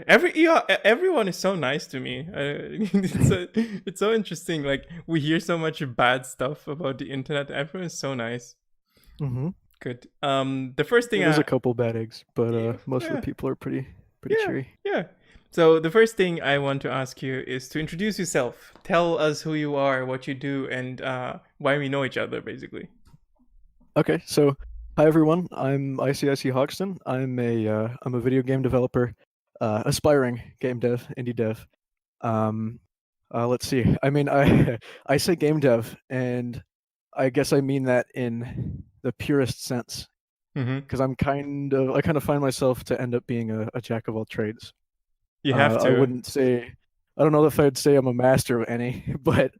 Everyone is so nice to me. It's so interesting. Like we hear so much bad stuff about the internet. Everyone is so nice. Mm-hmm. Good. The first thing There's a couple bad eggs, but most of the yeah, people are pretty yeah, cheery. yeah. So the first thing I want to ask you is to introduce yourself. Tell us who you are, what you do, and why we know each other, basically. Okay, so hi everyone. I'm Iseeicy Hoxton. I'm a video game developer, aspiring game dev, indie dev. Um, let's see. I mean, I I say game dev, and I guess I mean that in the purest sense, Mm-hmm. because I kind of find myself to end up being a jack of all trades. You have I to. wouldn't say, I don't know if I'd say I'm a master of any, but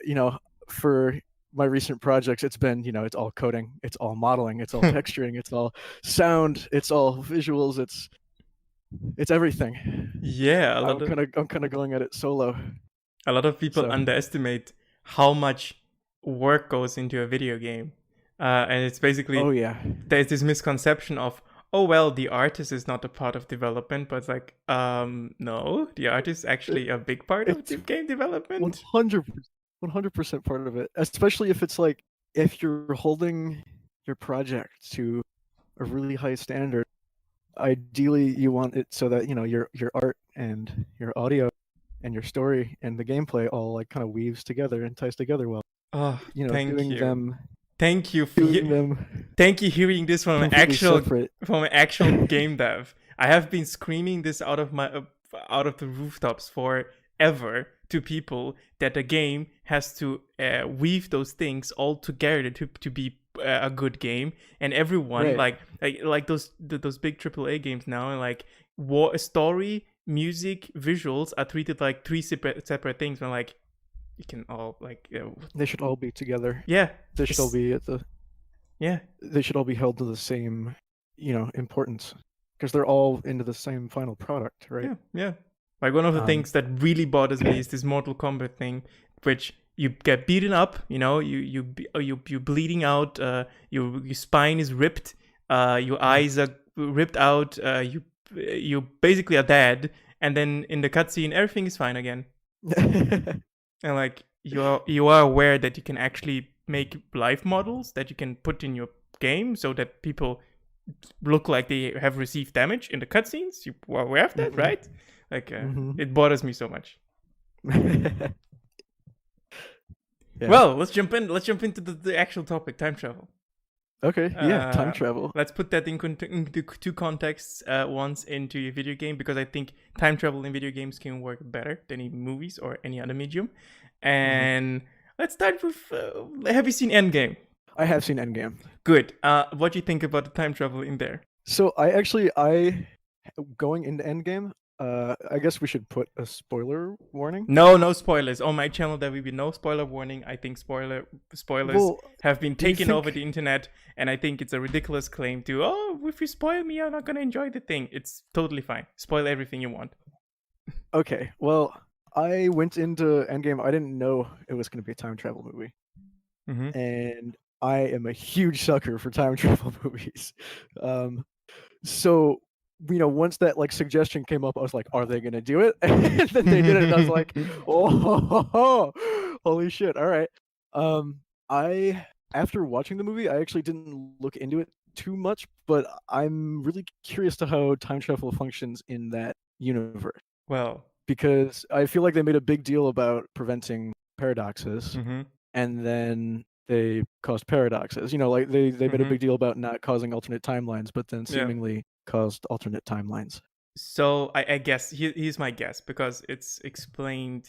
you know, for my recent projects, it's been, it's all coding, it's all modeling, it's all texturing, it's all sound, it's all visuals, it's everything. Yeah, I'm kind of going at it solo. a lot of people So, underestimate how much work goes into a video game, and it's oh basically yeah, there's this misconception of, oh well, the artist is not a part of development, but it's like no, the artist is it, actually a big part of it's the game development. 100% part of it, especially if it's like if you're holding your project to a really high standard. Ideally you want it so that your art and your audio and your story and the gameplay all like kind of weaves together and ties together well. Oh, thank Doing you, them thank you for doing them thank you hearing this completely separate. from an actual game dev. I have been screaming this out of the rooftops forever to people that the game has to weave those things all together to be a good game. And everyone Right. like those big AAA games now, and like story, music, visuals are treated like three separate things. When like you can all like They should all be together. yeah, They should all it's, be at the yeah, they should all be held to the same, importance because they're all into the same final product, right? yeah. Like one of the Um things that really bothers me is this Mortal Kombat thing, which you get beaten up, you bleeding out, your spine is ripped, your eyes are ripped out, you basically are dead, and then in the cutscene everything is fine again, and like you are aware that you can actually make life models that you can put in your game so that people look like they have received damage in the cutscenes. You are aware of that, Mhm. right? Like Mhm. it bothers me so much. Yeah. Well, let's jump in. Let's jump into the actual topic: time travel. Okay. Yeah, time Uh, travel. let's put that into two contexts once into a video game, because I think time travel in video games can work better than in movies or any other medium. Mhm. And let's start with: have you seen Endgame? I have seen Endgame. Good. What do you think about the time travel in there? So I going into Endgame, I guess we should put a spoiler warning. No spoilers. On my channel, there will be no spoiler warning. I think spoilers Well, have been you taken over the think internet, and I think it's a ridiculous claim to, oh, if you spoil me, I'm not gonna enjoy the thing. It's totally fine. Spoil everything you want. okay, well, I went into Endgame, I didn't know it was going to be a time travel movie. Mm-hmm. And I am a huge sucker for time travel movies. Um so once that like suggestion came up, I was like, are they going to do it? And then they did it and I was like, oh, holy shit. All right. I After watching the movie, I actually didn't look into it too much, but I'm really curious to how time travel functions in that universe Well, because I feel like they made a big deal about preventing paradoxes, mm-hmm. and then they caused paradoxes. Like they made a Mm-hmm. big deal about not causing alternate timelines, but then Yeah. seemingly caused alternate timelines. So I guess here's my guess, because it's explained,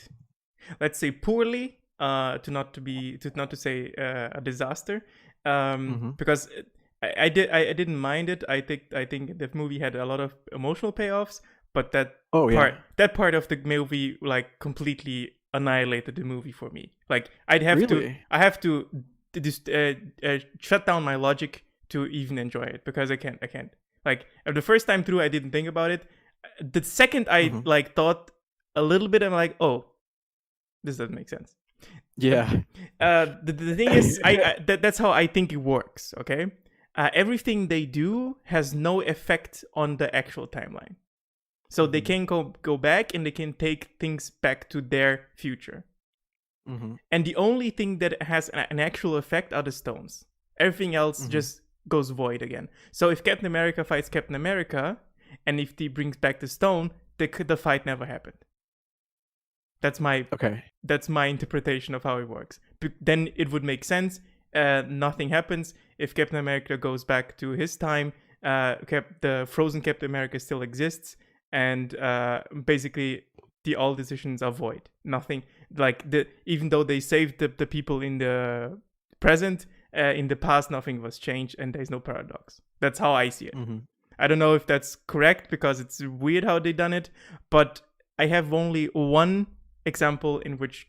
let's say, poorly, to not to say a disaster, Mm-hmm. because I didn't mind it. I think the movie had a lot of emotional payoffs, but Oh yeah, that part of the movie like completely annihilated the movie for me. Like really? I have to just shut down my logic to even enjoy it, because I can't like the first time through I didn't think about it. The second I Mm-hmm. like thought a little bit, I'm like, oh, this doesn't make sense. Yeah. The thing is, that's how I think it works. Okay, everything they do has no effect on the actual timeline. So they can go back and they can take things back to their future. And the only thing that has an actual effect are the stones. Everything else just goes void again. So if Captain America fights Captain America, and if he brings back the stone, the fight never happened. That's my interpretation of how it works. Then it would make sense. Nothing happens. If Captain America goes back to his time, the frozen Captain America still exists, and basically all decisions are void. Nothing, like even though they saved the people in the present, in the past nothing was changed, and there's no paradox. That's how I see it. I don't know if that's correct, because it's weird how they done it, but I have only one example in which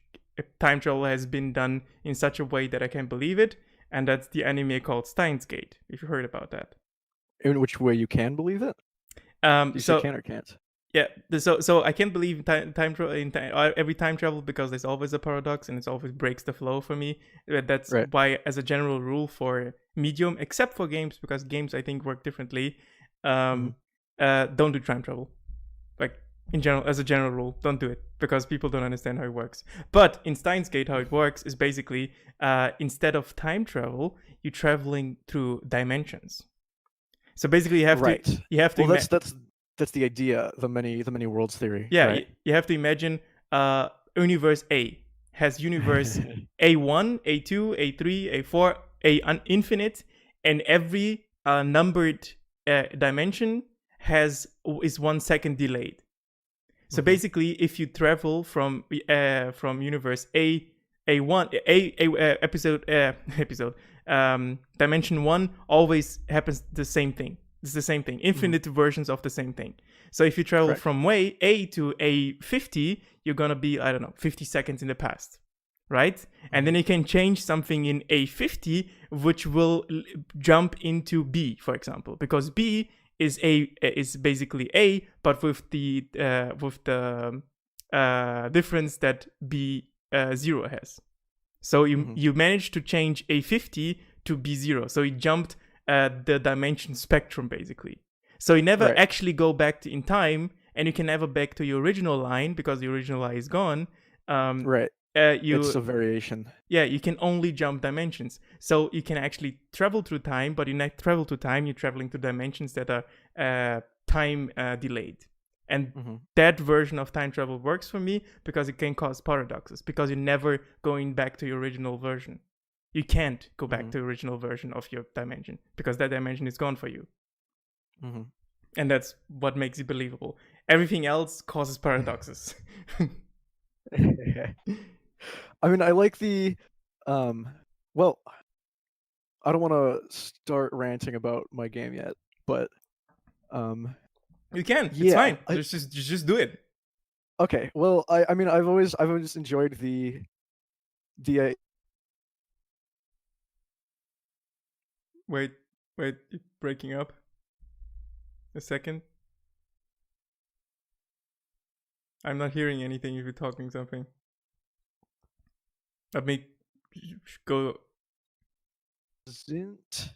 time travel has been done in such a way that I can believe it, and that's the anime called Steins Gate, if you heard about that. In which way you can believe it? You say can or can't? Yeah, so I can't believe time travel every time travel, because there's always a paradox and it always breaks the flow for me. That's why, as a general rule for medium, except for games, because games I think work differently, don't do time travel. Like in general, as a general rule, don't do it, because people don't understand how it works. But in Steins Gate, how it works is basically instead of time travel, you're traveling through dimensions. So basically, you have to. Well, that's the idea, the many worlds theory. Yeah, right? You have to imagine universe A has universe A1, A2, A3, A4, infinite, and every numbered dimension is 1 second delayed. So basically, if you travel from universe dimension 1, always happens the same thing. It's the same thing. Infinite versions of the same thing. So if you travel from way A to A50, you're going to be, 50 seconds in the past, right? And then you can change something in A50, which will jump into B, for example, because B is basically A, but with the difference that B0 has. So you managed to change A50 to B0. So it jumped the dimension spectrum, basically. So you never actually go back in time, and you can never back to your original line, because the original line is gone. It's a variation. Yeah, you can only jump dimensions. So you can actually travel through time, but you not travel through time, you're traveling to dimensions that are time delayed. And that version of time travel works for me, because it can cause paradoxes, because you're never going back to your original version. You can't go back to the original version of your dimension, because that dimension is gone for you. And that's what makes it believable. Everything else causes paradoxes. I mean, I like the well, I don't want to start ranting about my game yet, but you can. It's fine. Just do it. Okay. Well, I mean, I've always enjoyed the Wait, you're breaking up. A second. I'm not hearing anything if you're talking something. Let me go. Doesn't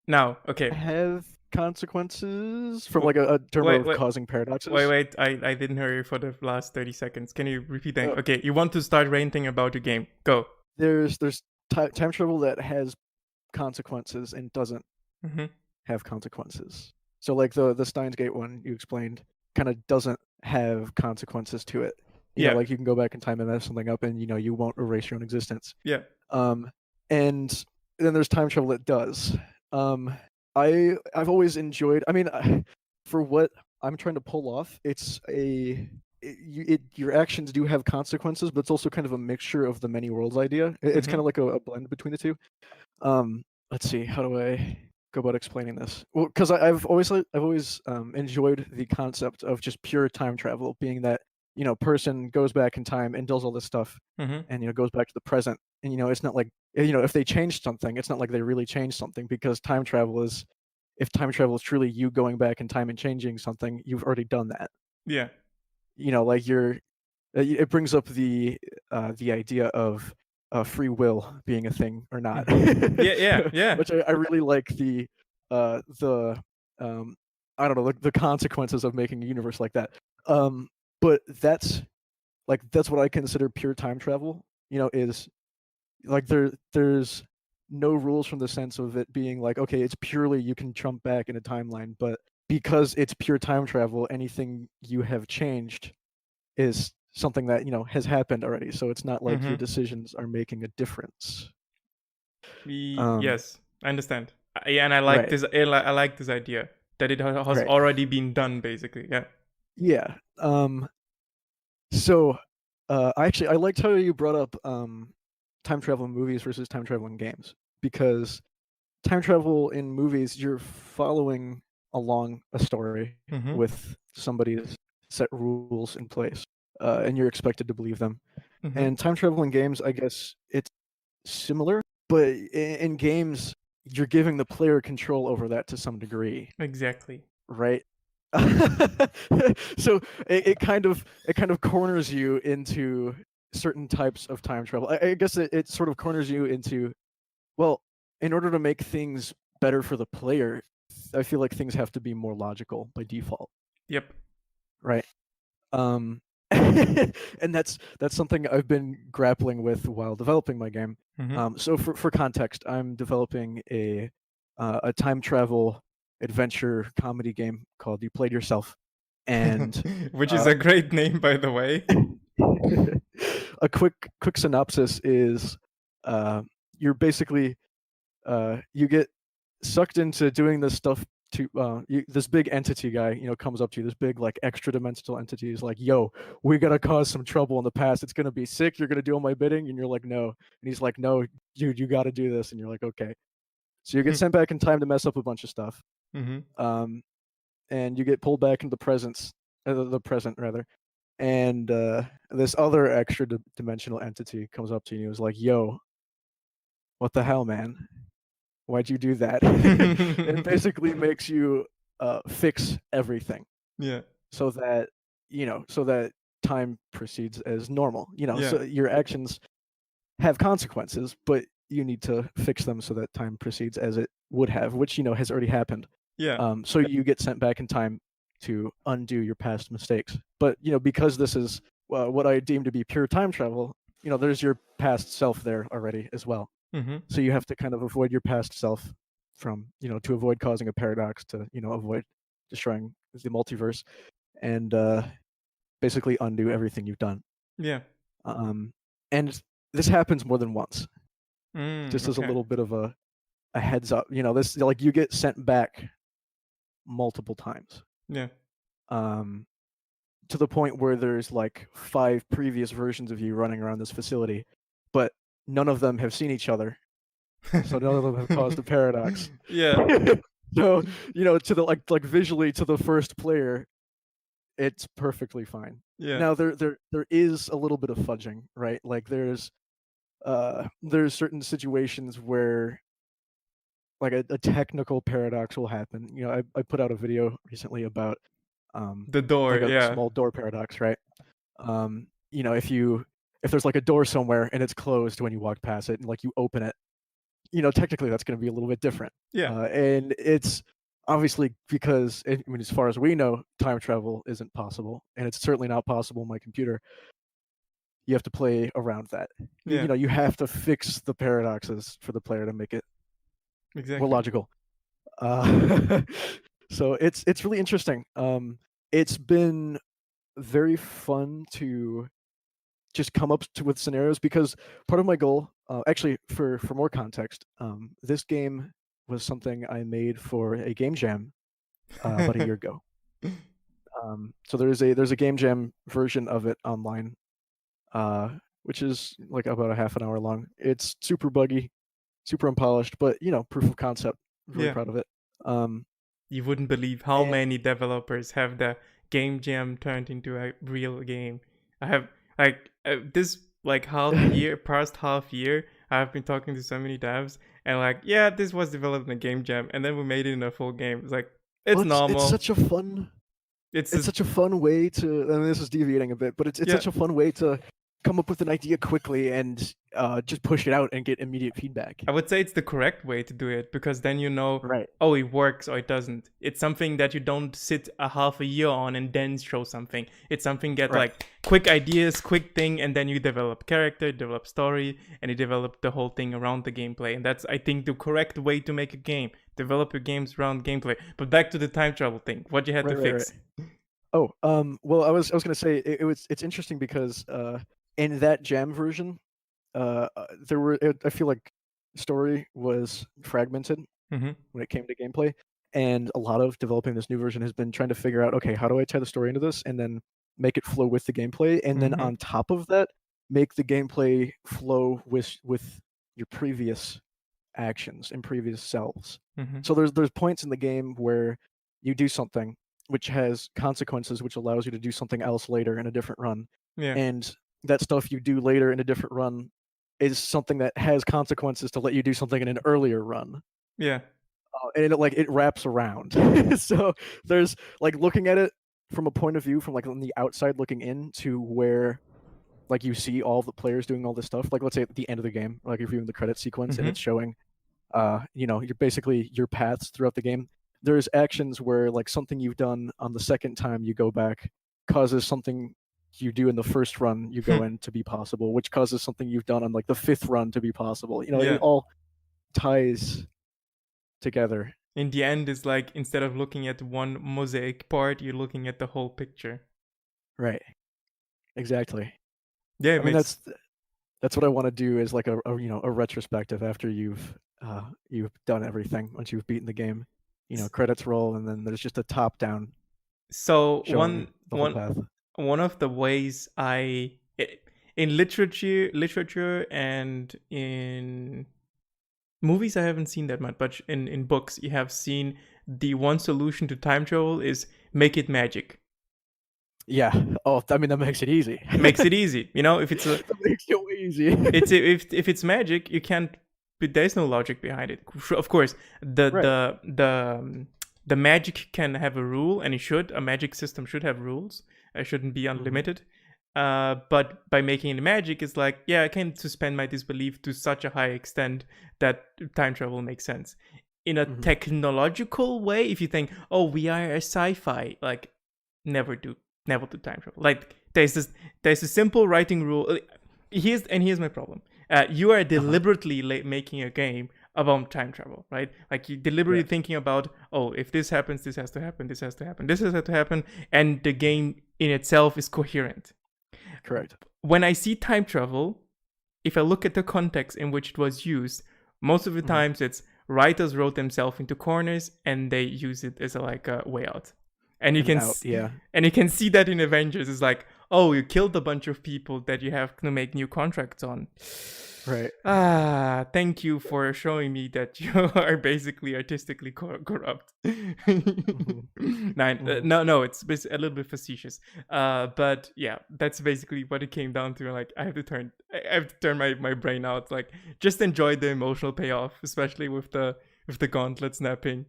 now, okay. Have consequences from like a term of causing paradoxes? Wait, I didn't hear you for the last 30 seconds. Can you repeat that? Okay, you want to start ranting about the game. Go. There's time travel that has consequences and doesn't have consequences. So like the Steins Gate one you explained kind of doesn't have consequences to it. You know, like you can go back in time and mess something up, and you won't erase your own existence. Yeah. And then there's time travel that does. I've always enjoyed. I mean, for what I'm trying to pull off, it's your actions do have consequences, but it's also kind of a mixture of the many worlds idea. It's kind of like a blend between the two. Let's see, how do I go about explaining this? Well, because I've always enjoyed the concept of just pure time travel, being that person goes back in time and does all this stuff, and goes back to the present, and it's not like if they changed something, it's not like they really changed something, because time travel is, if time travel is truly you going back in time and changing something, you've already done that. Yeah. Like it brings up the idea of free will being a thing or not. Yeah. Which I really like the I don't know the consequences of making a universe like that. But that's what I consider pure time travel. Is like there's no rules from the sense of it being like, okay, it's purely you can jump back in a timeline, but because it's pure time travel, anything you have changed is something that has happened already. So it's not like your Mm-hmm. decisions are making a difference. Um, Yes, I understand. Yeah, and I like right, this. I like this idea that it has right, already been done, basically. Yeah. yeah. So I liked how you brought up time travel in movies versus time travel in games, because time travel in movies, you're following along a story Mm-hmm. with somebody's set rules in place, and you're expected to believe them. Mm-hmm. And time travel in games, I guess it's similar, but in games, you're giving the player control over that to some degree, Exactly. right? So it kind of corners you into certain types of time travel. I guess it sort of corners you into, well, in order to make things better for the player, I feel like things have to be more logical by default, Yep. right? Um, and that's something I've been grappling with while developing my game. Mm-hmm. So for context, I'm developing a time travel adventure comedy game called You Played Yourself, and Which is uh, a great name, by the way. a quick synopsis is, uh, you're basically you get sucked into doing this stuff to this big entity guy comes up to you, this big like extra dimensional entity is like, yo, we gotta cause some trouble in the past, it's gonna be sick, you're gonna do all my bidding, and you're like, no, and he's like, no, dude, you gotta do this, and you're like, okay. So you get sent back in time to mess up a bunch of stuff, Mm-hmm. um and you get pulled back into the present rather, and this other extra dimensional entity comes up to you and is like, yo, what the hell, man, why'd you do that? And basically makes you fix everything Yeah. so that time proceeds as normal. Yeah. So your actions have consequences, but you need to fix them so that time proceeds as it would have, which has already happened. Yeah. So you get sent back in time to undo your past mistakes. But because this is what I deem to be pure time travel, there's your past self there already as well. Mm-hmm. So you have to kind of avoid your past self from to avoid causing a paradox, to avoid destroying the multiverse, and basically undo everything you've done. Yeah. And this happens more than once, just as a Okay. little bit of a heads up. This, like, you get sent back multiple times, Yeah. to the point where there's like 5 previous versions of you running around this facility, but none of them have seen each other, so none of them have caused a paradox. Yeah. So to the like visually, to the first player, it's perfectly fine. Yeah. Now there is a little bit of fudging, right? Like there's certain situations where like a technical paradox will happen. I put out a video recently about The door. like a Yeah. small door paradox, right? If there's like a door somewhere and it's closed when you walk past it, and like you open it, technically that's going to be a little bit different. Yeah. And it's obviously because, as far as we know, time travel isn't possible, and it's certainly not possible in my computer. You have to play around that. Yeah. You have to fix the paradoxes for the player to make it more Exactly. logical. Uh, so it's really interesting. It's been very fun to just come up with scenarios, because part of my goal, actually, for more context, this game was something I made for a game jam about a year ago. So there's a game jam version of it online, which is like about a half an hour long. It's super buggy, super unpolished, but proof of concept. Really Yeah. proud of it. Um, You wouldn't believe how and many developers have the game jam turned into a real game. I have like this like past half year, I've been talking to so many devs and like, yeah, this was developed in a game jam, and then we made it in a full game. It's like it's well, it's normal. such a fun It's it's just such a fun way to. I mean, this is deviating a bit, but it's yeah, such a fun way to come up with an idea quickly and just push it out and get immediate feedback. I would say it's the correct way to do it, because then you know, Right. oh, it works or it doesn't. It's something that you don't sit a half a year on and then show something. It's something that Right. like quick ideas, quick thing, and then you develop character, develop story, and you develop the whole thing around the gameplay. And that's, I think, the correct way to make a game. Develop your games around gameplay. But back to the time travel thing. What you had to Right. fix? Oh, well, I was gonna say it's interesting because in that Jam version, there were I feel like story was fragmented Mm-hmm. when it came to gameplay, and a lot of developing this new version has been trying to figure out, okay, how do I tie the story into this, and then make it flow with the gameplay, and then Mm-hmm. on top of that, make the gameplay flow with your previous actions and previous selves. Mm-hmm. So there's points in the game where you do something which has consequences, which allows you to do something else later in a different run, Yeah. and that stuff you do later in a different run is something that has consequences to let you do something in an earlier run. Yeah. And it wraps around. So there's like looking at it from a point of view from like on the outside looking in to where like you see all the players doing all this stuff. Like let's say at the end of the game, like if you're in the credit sequence and Mm-hmm. it's showing you're basically your paths throughout the game. There's actions where like something you've done on the second time you go back causes something you do in the first run you go in to be possible, which causes something you've done on like the fifth run to be possible. It Yeah. all ties together. In the end, it's like instead of looking at one mosaic part, you're looking at the whole picture. Right. Exactly. Yeah, I it mean makes that's what I want to do is like a retrospective after you've done everything once you've beaten the game. Credits roll and then there's just a top down so showing the whole one path. one of the ways in literature and in movies I haven't seen that much, but in books you have seen the one solution to time travel is make it magic. Yeah. Oh, I mean that makes it easy. Makes it easy. If it's That makes it way easy. it's if it's magic, you can't. There's no logic behind it. Of course, Right. the magic can have a rule, and it should. A magic system should have rules. It shouldn't be Mhm. unlimited. But by making it magic, it's like, yeah, I can suspend my disbelief to such a high extent that time travel makes sense. In a Mhm. technological way, if you think, oh, we are a sci-fi, like never do time travel. Like there's a simple writing rule. Here's my problem. You are Uh-huh. deliberately making a game about time travel, right? Like you deliberately Yes. thinking about, oh, if this happens, this has to happen, this has to happen, this has to happen, and the game in itself is coherent. Correct. When I see time travel, if I look at the context in which it was used, most of the Mhm. times it's writers wrote themselves into corners and they use it as a way out. And you And can out. Yeah. and you can see that in Avengers. It's like, oh, you killed a bunch of people that you have to make new contracts on. Right. Thank you for showing me that you are basically artistically corrupt. Mhm. Mhm. No, it's a little bit facetious. But yeah, that's basically what it came down to. Like, I have to turn my brain out. Like, just enjoy the emotional payoff, especially with the gauntlet snapping.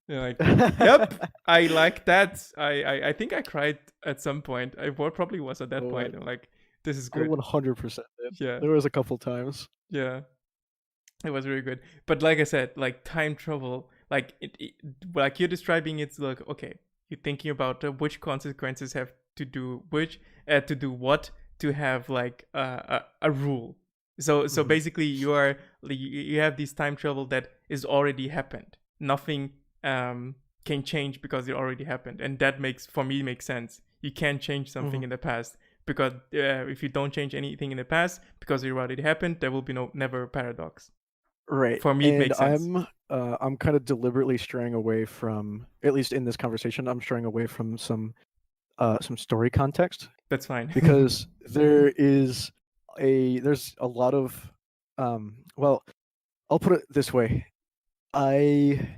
You're like, yep, I like that. I think I cried at some point. I probably was at that Oh, point. I'm like, this is I good. 100% did. Yeah, There was a couple times. yeah, it was really good. But like I said, like time travel, like like you're describing, it's like, okay, you're thinking about which consequences have to do what to have like a rule. So Mhm. basically, you have this time travel that is already happened. Nothing can change because it already happened, and that makes sense. You can't change something Mhm. in the past, because if you don't change anything in the past because it already happened, there will be never a paradox. Right. For me, it And makes sense. I'm kind of deliberately straying away from, at least in this conversation, I'm straying away from some story context That's fine. because there's a lot of well, I'll put it this way. I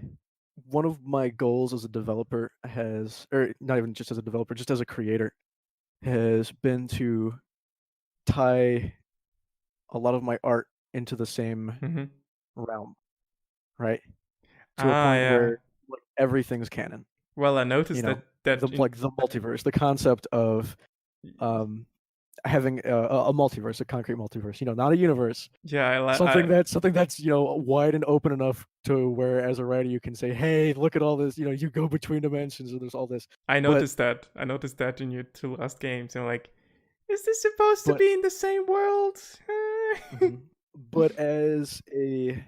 One of my goals as a developer has, or not even just as a developer, just as a creator, has been to tie a lot of my art into the same Hmm. realm, right? To a Ah, point yeah. where like everything's canon. Well, I You noticed know, that the multiverse, the concept of um having a multiverse, a concrete multiverse. Not a universe. Yeah, Something that's wide and open enough to where, as a writer, you can say, "Hey, look at all this." You go between dimensions, and there's all this. I But noticed that. I noticed that in your two last games. I'm like, is this supposed to but be in the same world? mhm. but as a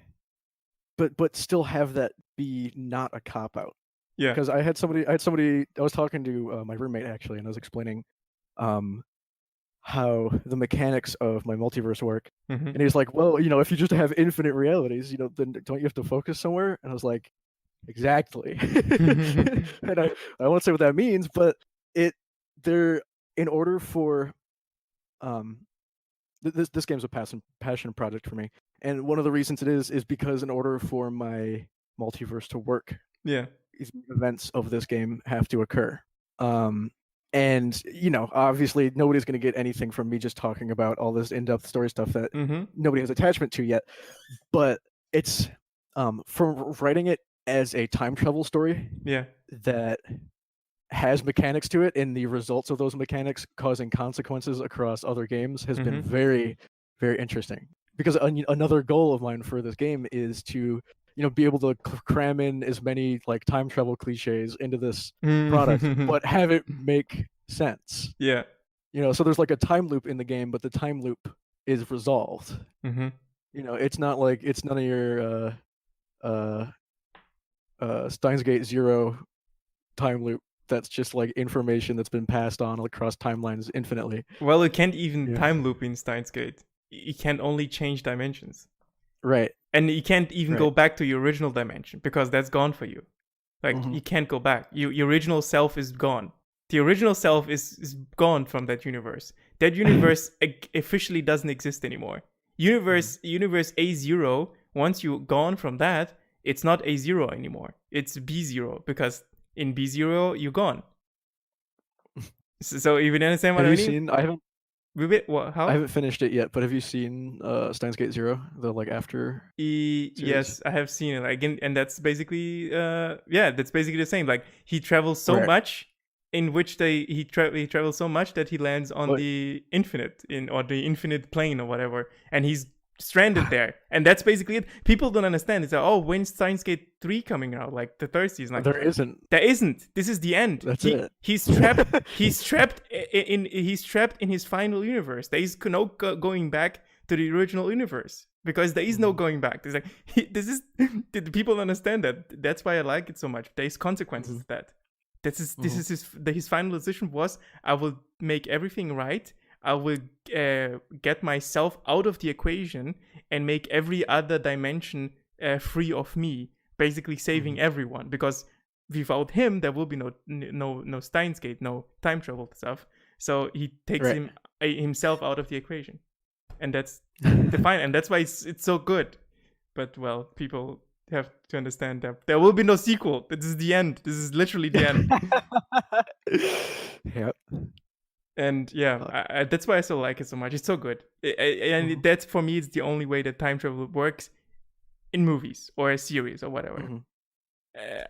but still have that be not a cop out. Yeah. Because I was talking to my roommate actually, and I was explaining um how the mechanics of my multiverse work. Mm-hmm. And he's like, well, if you just have infinite realities, then don't you have to focus somewhere? And I was like, exactly. And I won't say what that means, but there, in order for um this game's a passion project for me, and one of the reasons it is because in order for my multiverse to work, Yeah. these events of this game have to occur. And obviously nobody's going to get anything from me just talking about all this in-depth story stuff that Mm-hmm. nobody has attachment to yet. But it's from writing it as a time travel story Yeah. that has mechanics to it, and the results of those mechanics causing consequences across other games has been Mm-hmm. very, very interesting. Because another goal of mine for this game is to be able to cram in as many like time travel cliches into this product, but have it make sense. Yeah. So there's like a time loop in the game, but the time loop is resolved. Mm-hmm. It's not like it's none of your Steins Gate Zero time loop that's just like information that's been passed on across timelines infinitely. Well, it can't even Yeah. time loop in Steins Gate. You can only change dimensions. Right. And you can't even Right. go back to your original dimension because that's gone for you. Like, Mhm. you can't go back. Your original self is gone. The original self is gone from that universe. That universe officially doesn't exist anymore. Universe A0, once you're gone from that, it's not A0 anymore. It's B0, because in B0, you're gone. So you understand what Have I you mean? seen? How? I haven't finished it yet, but have you seen Steins Gate Zero? The like after. Yes, I have seen it. Again, and that's basically that's basically the same. Like, he travels so Right. much, in which he travels so much that he lands on But- the the infinite plane or whatever, and he's stranded there. And that's basically it. People don't understand. It's like, oh, when's Steins Gate 3 coming out? Like, the third season. Like, There isn't. There isn't. This is the end. That's it. He's trapped. He's trapped in his final universe. There is no going back to the original universe, because there is no going back. It's like, people understand that. That's why I like it so much. There is consequences to that. This is his final decision was, I will make everything right. I will get myself out of the equation and make every other dimension free of me, basically saving everyone, because without him there will be no Steins Gate, no time travel stuff. So he takes himself out of the equation, and that's the fine, and that's why it's so good. But well, people have to understand that there will be no sequel. This is the end. This is literally the end. Yep. And yeah, that's why I still like it so much. It's so good, and that's, for me, it's the only way that time travel works in movies or a series or whatever.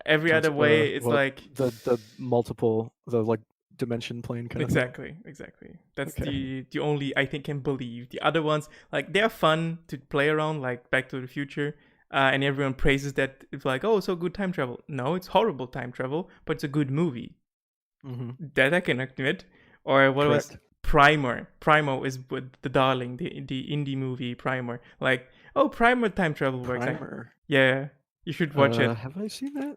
Every other way, it's like the multiple, the like dimension plane kind of thing. Exactly. That's the only I think can believe. The other ones, like, they're fun to play around, like Back to the Future, and everyone praises that. It's like, oh, so good time travel. No, it's horrible time travel, but it's a good movie. That I can admit. Or what was Primer? Primer is with the darling, the indie movie Primer. Like, oh, Primer time travel works. Primer. Yeah, you should watch it. Have I seen that?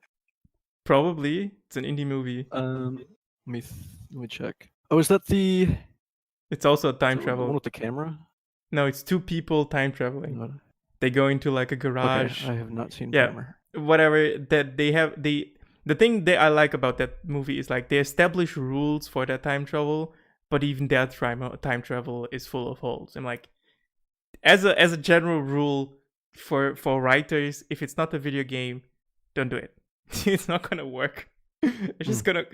Probably. It's an indie movie. Let me check. Oh, is that the? It's also a time travel. One with the camera? No, it's two people time traveling. They go into like a garage. Okay, I have not seen Primer. Whatever that they have. The thing that I like about that movie is, like, they establish rules for that time travel, but even that time travel is full of holes. And like, as a general rule for writers, if it's not a video game, don't do it. It's not gonna work. It's just gonna.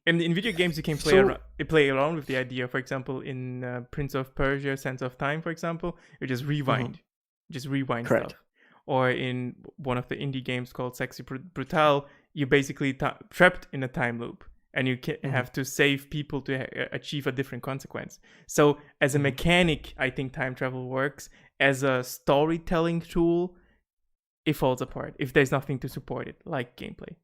In video games, you can play around with the idea. For example, in Prince of Persia: Sands of Time, for example, you just rewind, stuff. Or in one of the indie games called Sexy Brutale, you're basically trapped in a time loop. and you have to save people to achieve a different consequence. So as a mechanic, I think time travel works. As a storytelling tool, it falls apart if there's nothing to support it, like gameplay.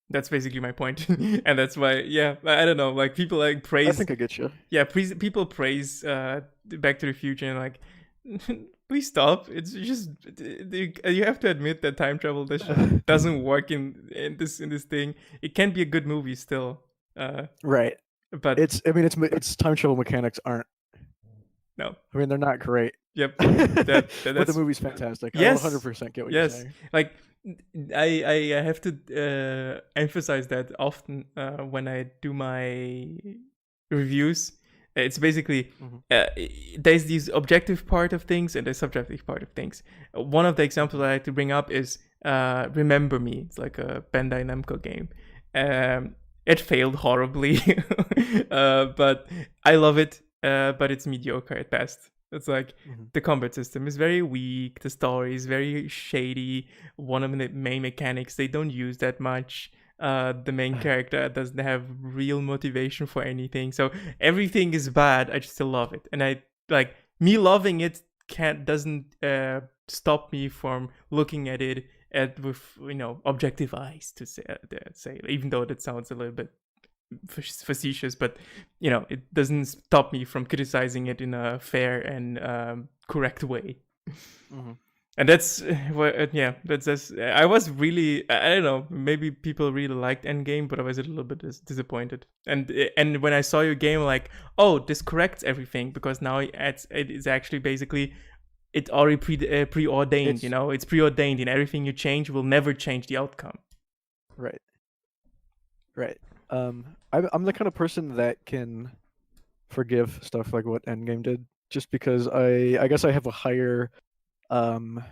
That's basically my point. And that's why, I don't know, like people like praise. I think I get you. Yeah, people praise Back to the Future and like, please stop. It's just you have to admit that time travel doesn't work in this thing. It can be a good movie still. Right. But it's time travel mechanics aren't. No. I mean, they're not great. Yep. But the movie's fantastic. Yes. I 100% get what you're saying. Like, I have to emphasize that often when I do my reviews. It's basically there's this objective part of things and the subjective part of things. One of the examples I like to bring up is Remember Me. It's like a Bandai Namco game. It failed horribly, but I love it. But it's mediocre at best. It's like the combat system is very weak. The story is very shady. One of the main mechanics they don't use that much. The main character doesn't have real motivation for anything. So everything is bad. I just still love it. And I like me loving it doesn't stop me from looking at it with objective eyes to say even though that sounds a little bit facetious, but it doesn't stop me from criticizing it in a fair and correct way. And that's that's I was really, I don't know, maybe people really liked Endgame, but I was a little bit disappointed. And when I saw your game, like, oh, this corrects everything because now it's actually basically it's already preordained. It's preordained, and everything you change will never change the outcome. Right. I'm the kind of person that can forgive stuff like what Endgame did, just because I guess I have a higher I'm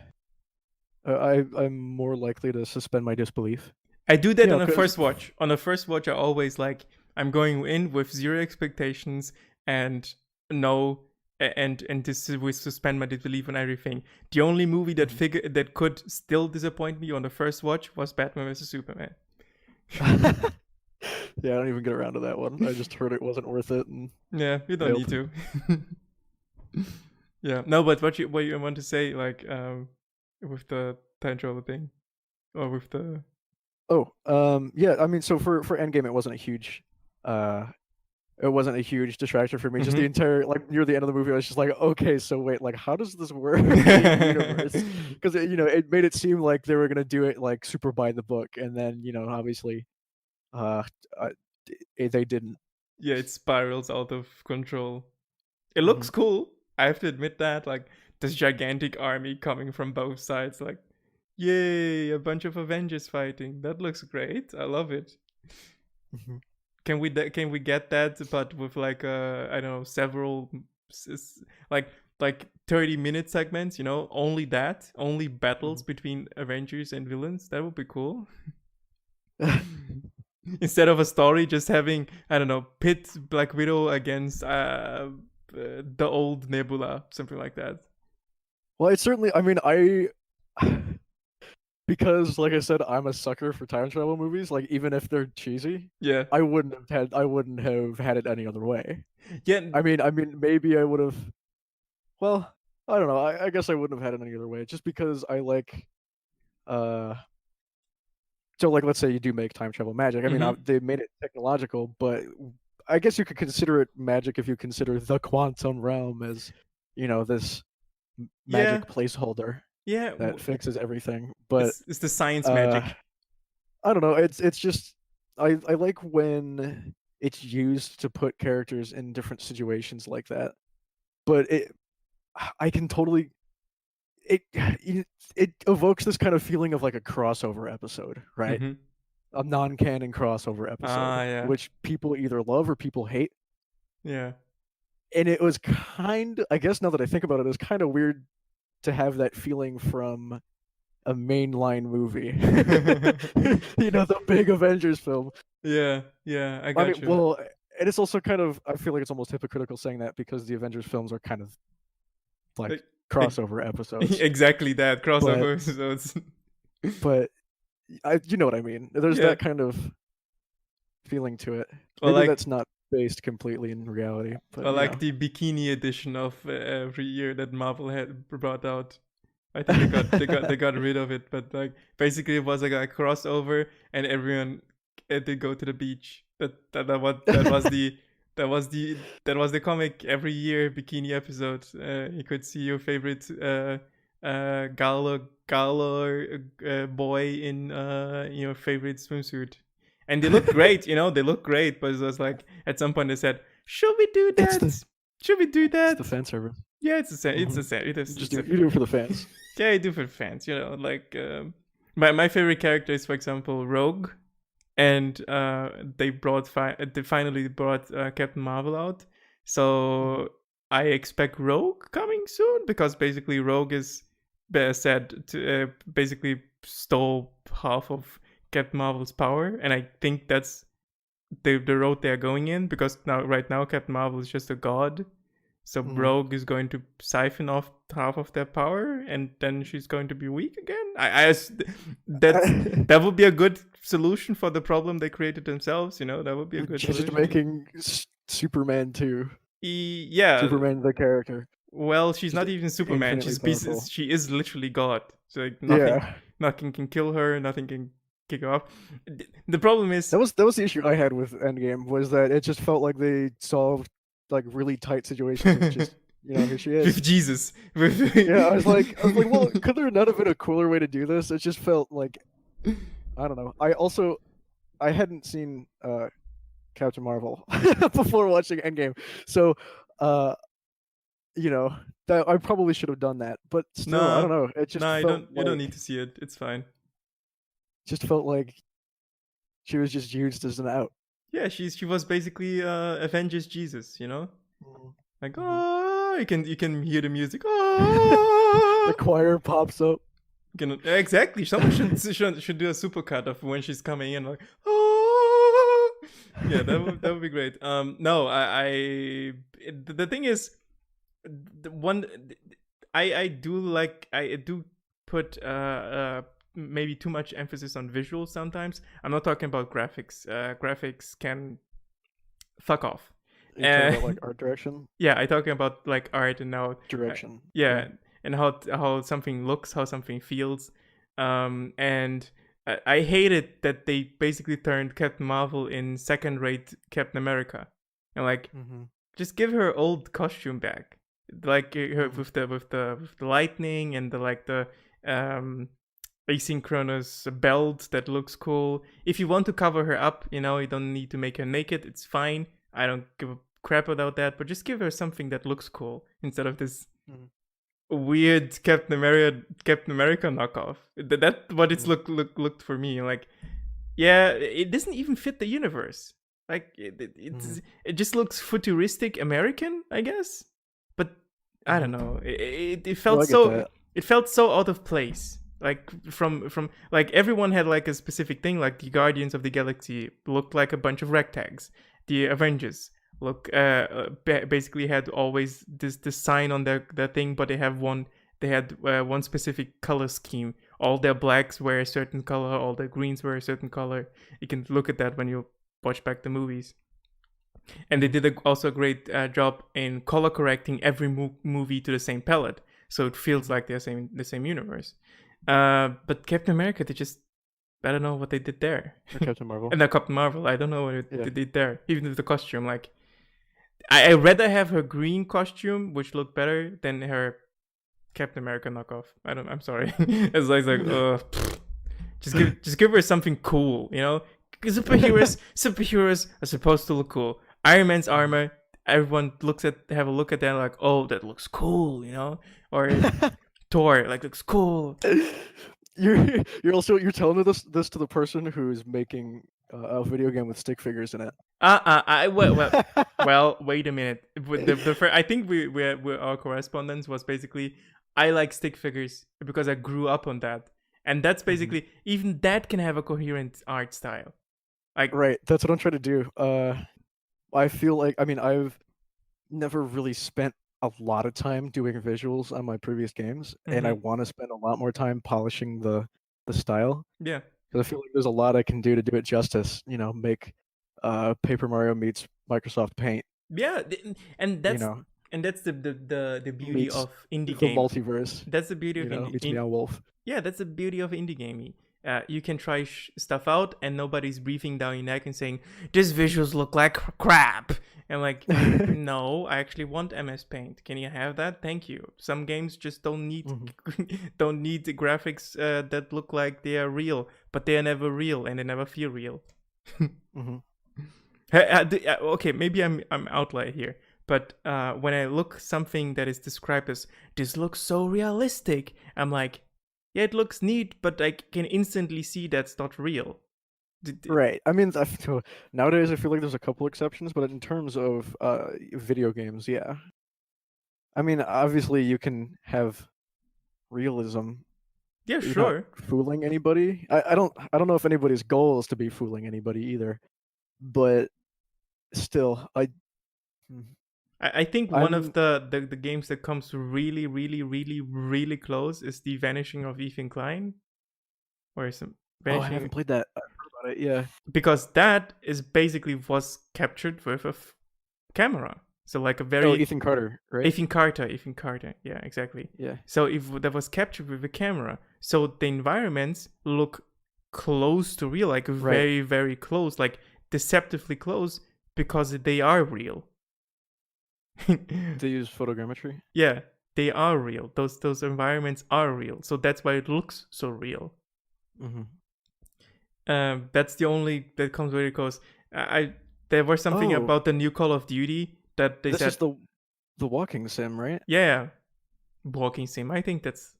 more likely to suspend my disbelief. I do that on the first watch. On the first watch, I always I'm going in with zero expectations and this will suspend my disbelief on everything. The only movie that could still disappoint me on the first watch was Batman vs Superman. Yeah, I don't even get around to that one. I just heard it wasn't worth it. And yeah, you don't need to. Yeah, no, but what you want to say, like, with the time travel thing, or with the. Yeah. I mean, so for Endgame, it wasn't a huge distraction for me. Just the entire near the end of the movie, I was just like, okay, so wait, like, how does this work in the universe? Because it made it seem like they were gonna do it like super by the book, and then obviously. They didn't. Yeah, it spirals out of control. It looks cool. I have to admit that. Like this gigantic army coming from both sides. Like, yay! A bunch of Avengers fighting. That looks great. I love it. Can we get that? But with I don't know, several like 30-minute segments. Only battles between Avengers and villains. That would be cool. Instead of a story, just having, I don't know, pit Black Widow against the old Nebula, something like that. Well, it's certainly, I mean, because like I said, I'm a sucker for time travel movies. Like even if they're cheesy, yeah, I wouldn't have had it any other way. Yeah, I mean, maybe I would have. Well, I don't know. I guess I wouldn't have had it any other way, just because I like. So, let's say you do make time travel magic. I mean, they made it technological, but I guess you could consider it magic if you consider the quantum realm as, this magic placeholder. Yeah, that fixes everything. But it's the science magic. I don't know. It's just I like when it's used to put characters in different situations like that. But I can totally. It evokes this kind of feeling of like a crossover episode, right? A non-canon crossover episode, which people either love or people hate. Yeah. And it was I guess now that I think about it, it's kind of weird to have that feeling from a mainline movie. The big Avengers film. Yeah, I got you. Well, and it's also kind of, I feel like it's almost hypocritical saying that because the Avengers films are kind of like crossover episodes. Exactly that, crossover episodes. But you know what I mean. There's that kind of feeling to it. Or Maybe like, that's not based completely in reality, but or you like know. the bikini edition of every year that Marvel had brought out. I think they got rid of it, but like basically it was like a crossover, and everyone did go to the beach. That was the comic every year bikini episode. You could see your favorite Galo boy in your favorite swimsuit, and they look great. They look great. But it was like at some point they said, "Should we do It's that? Should we do the that?" fan service. Yeah, it's a sen- it's Mm-hmm. a sen- it is Just it's do a you do it for the fans. yeah, I do for fans. Like my favorite character is, for example, Rogue, and they finally brought Captain Marvel out. So I expect Rogue coming soon, because basically Rogue is said to basically stole half of Captain Marvel's power, and I think that's the road they're going in, because right now Captain Marvel is just a god. So Rogue is going to siphon off half of their power, and then she's going to be weak again. That would be a good solution for the problem they created themselves. That would be a good Just solution. making Superman 2. Yeah. Superman the character. Well, she's Just not even Superman. powerful. She is literally God. So like Yeah. nothing can kill her. Nothing can kick her off. The problem is That was the issue I had with Endgame, was that it just felt like they solved like really tight situations with just here she is. with Jesus. Yeah, I was like, well, could there not have been a cooler way to do this? It just felt like, I don't know. I hadn't seen Captain Marvel before watching Endgame, so that I probably should have done that. But still, I don't know. It just No, felt you don't need to see it. It's fine. Just felt like she was just used as an out. Yeah, she was basically Avengers Jesus, like Mhm. oh, you can hear the music. Oh, The choir pops up. Exactly. Someone should do a supercut of when she's coming in, like oh, yeah, that would be great. No, the thing is, the one I do put maybe too much emphasis on visuals sometimes. I'm not talking about graphics. Graphics can fuck off. You're talking about like art direction? Yeah, I'm talking about like art and now Direction. yeah, and how something looks, how something feels. And I hated that they basically turned Captain Marvel in second-rate Captain America, and like just give her old costume back, like her with the lightning and the asynchronous belt that looks cool. If you want to cover her up, you don't need to make her naked. It's fine. I don't give a crap about that. But just give her something that looks cool instead of this weird Captain America knockoff. That's what it's looked for me. Like, yeah, it doesn't even fit the universe. Like it just looks futuristic American, I guess. But I don't know. It felt it felt so out of place. Like from like everyone had like a specific thing. Like the Guardians of the Galaxy looked like a bunch of ragtags. The Avengers basically had always this sign on their thing, but they had one specific color scheme. All their blacks were a certain color, all their greens were a certain color. You can look at that when you watch back the movies. And they did also a great job in color correcting every movie to the same palette, so it feels like they're the same universe. But Captain America, I don't know what they did there. Captain Marvel. And Captain Marvel, I don't know what they did there. Even with the costume, like I rather have her green costume, which looked better, than her Captain America knockoff. I'm sorry. It's like just give her something cool, Superheroes are supposed to look cool. Iron Man's armor, everyone have a look at that like, oh, that looks cool, Or Thor, like, looks cool. You're telling this to the person who's making a video game with stick figures in it. Well, wait a minute. I think our correspondence was basically, I like stick figures because I grew up on that, and that's basically even that can have a coherent art style. Like, right, that's what I'm trying to do. I feel like, I've never really spent a lot of time doing visuals on my previous games, and I want to spend a lot more time polishing the style. Yeah, because I feel like there's a lot I can do to do it justice. Make Paper Mario meets Microsoft Paint, Yeah, and you that's know, the beauty meets of indie the game. multiverse, That's the beauty of meets Meow Wolf. yeah, that's the beauty of indie gaming. You can try stuff out, and nobody's breathing down your neck and saying, "These visuals look like crap." And like, no, I actually want MS Paint. Can you have that? Thank you. Some games just don't need don't need the graphics that look like they are real, but they are never real and they never feel real. Mhm. Okay, maybe I'm outlier here, but when I look something that is described as this looks so realistic, I'm like, yeah, it looks neat, but I can instantly see that's not real. Right. I mean, nowadays I feel like there's a couple exceptions, but in terms of video games, yeah. I mean, obviously you can have realism. Yeah, You're not sure. fooling anybody. I don't know if anybody's goal is to be fooling anybody either, but still, hmm, I think one of I'm the games that comes really, really, really, really close is the Vanishing of Ethan Klein, or some oh, I Vanishing, haven't played that. I've heard about it. Yeah. because that is basically was captured with a camera. So like a Oh, very Ethan Carter, right? Ethan Carter, yeah, exactly. Yeah. So if that was captured with a camera, so the environments look close to real, like Right. very, very close, like deceptively close, because they are real. They use photogrammetry. Yeah, they are real. Those environments are real. So that's why it looks so real. Mm-hmm. That's the only that comes very close. I there was something Oh, about the new Call of Duty that they this said, is the walking sim, right? yeah, walking sim. I think that's,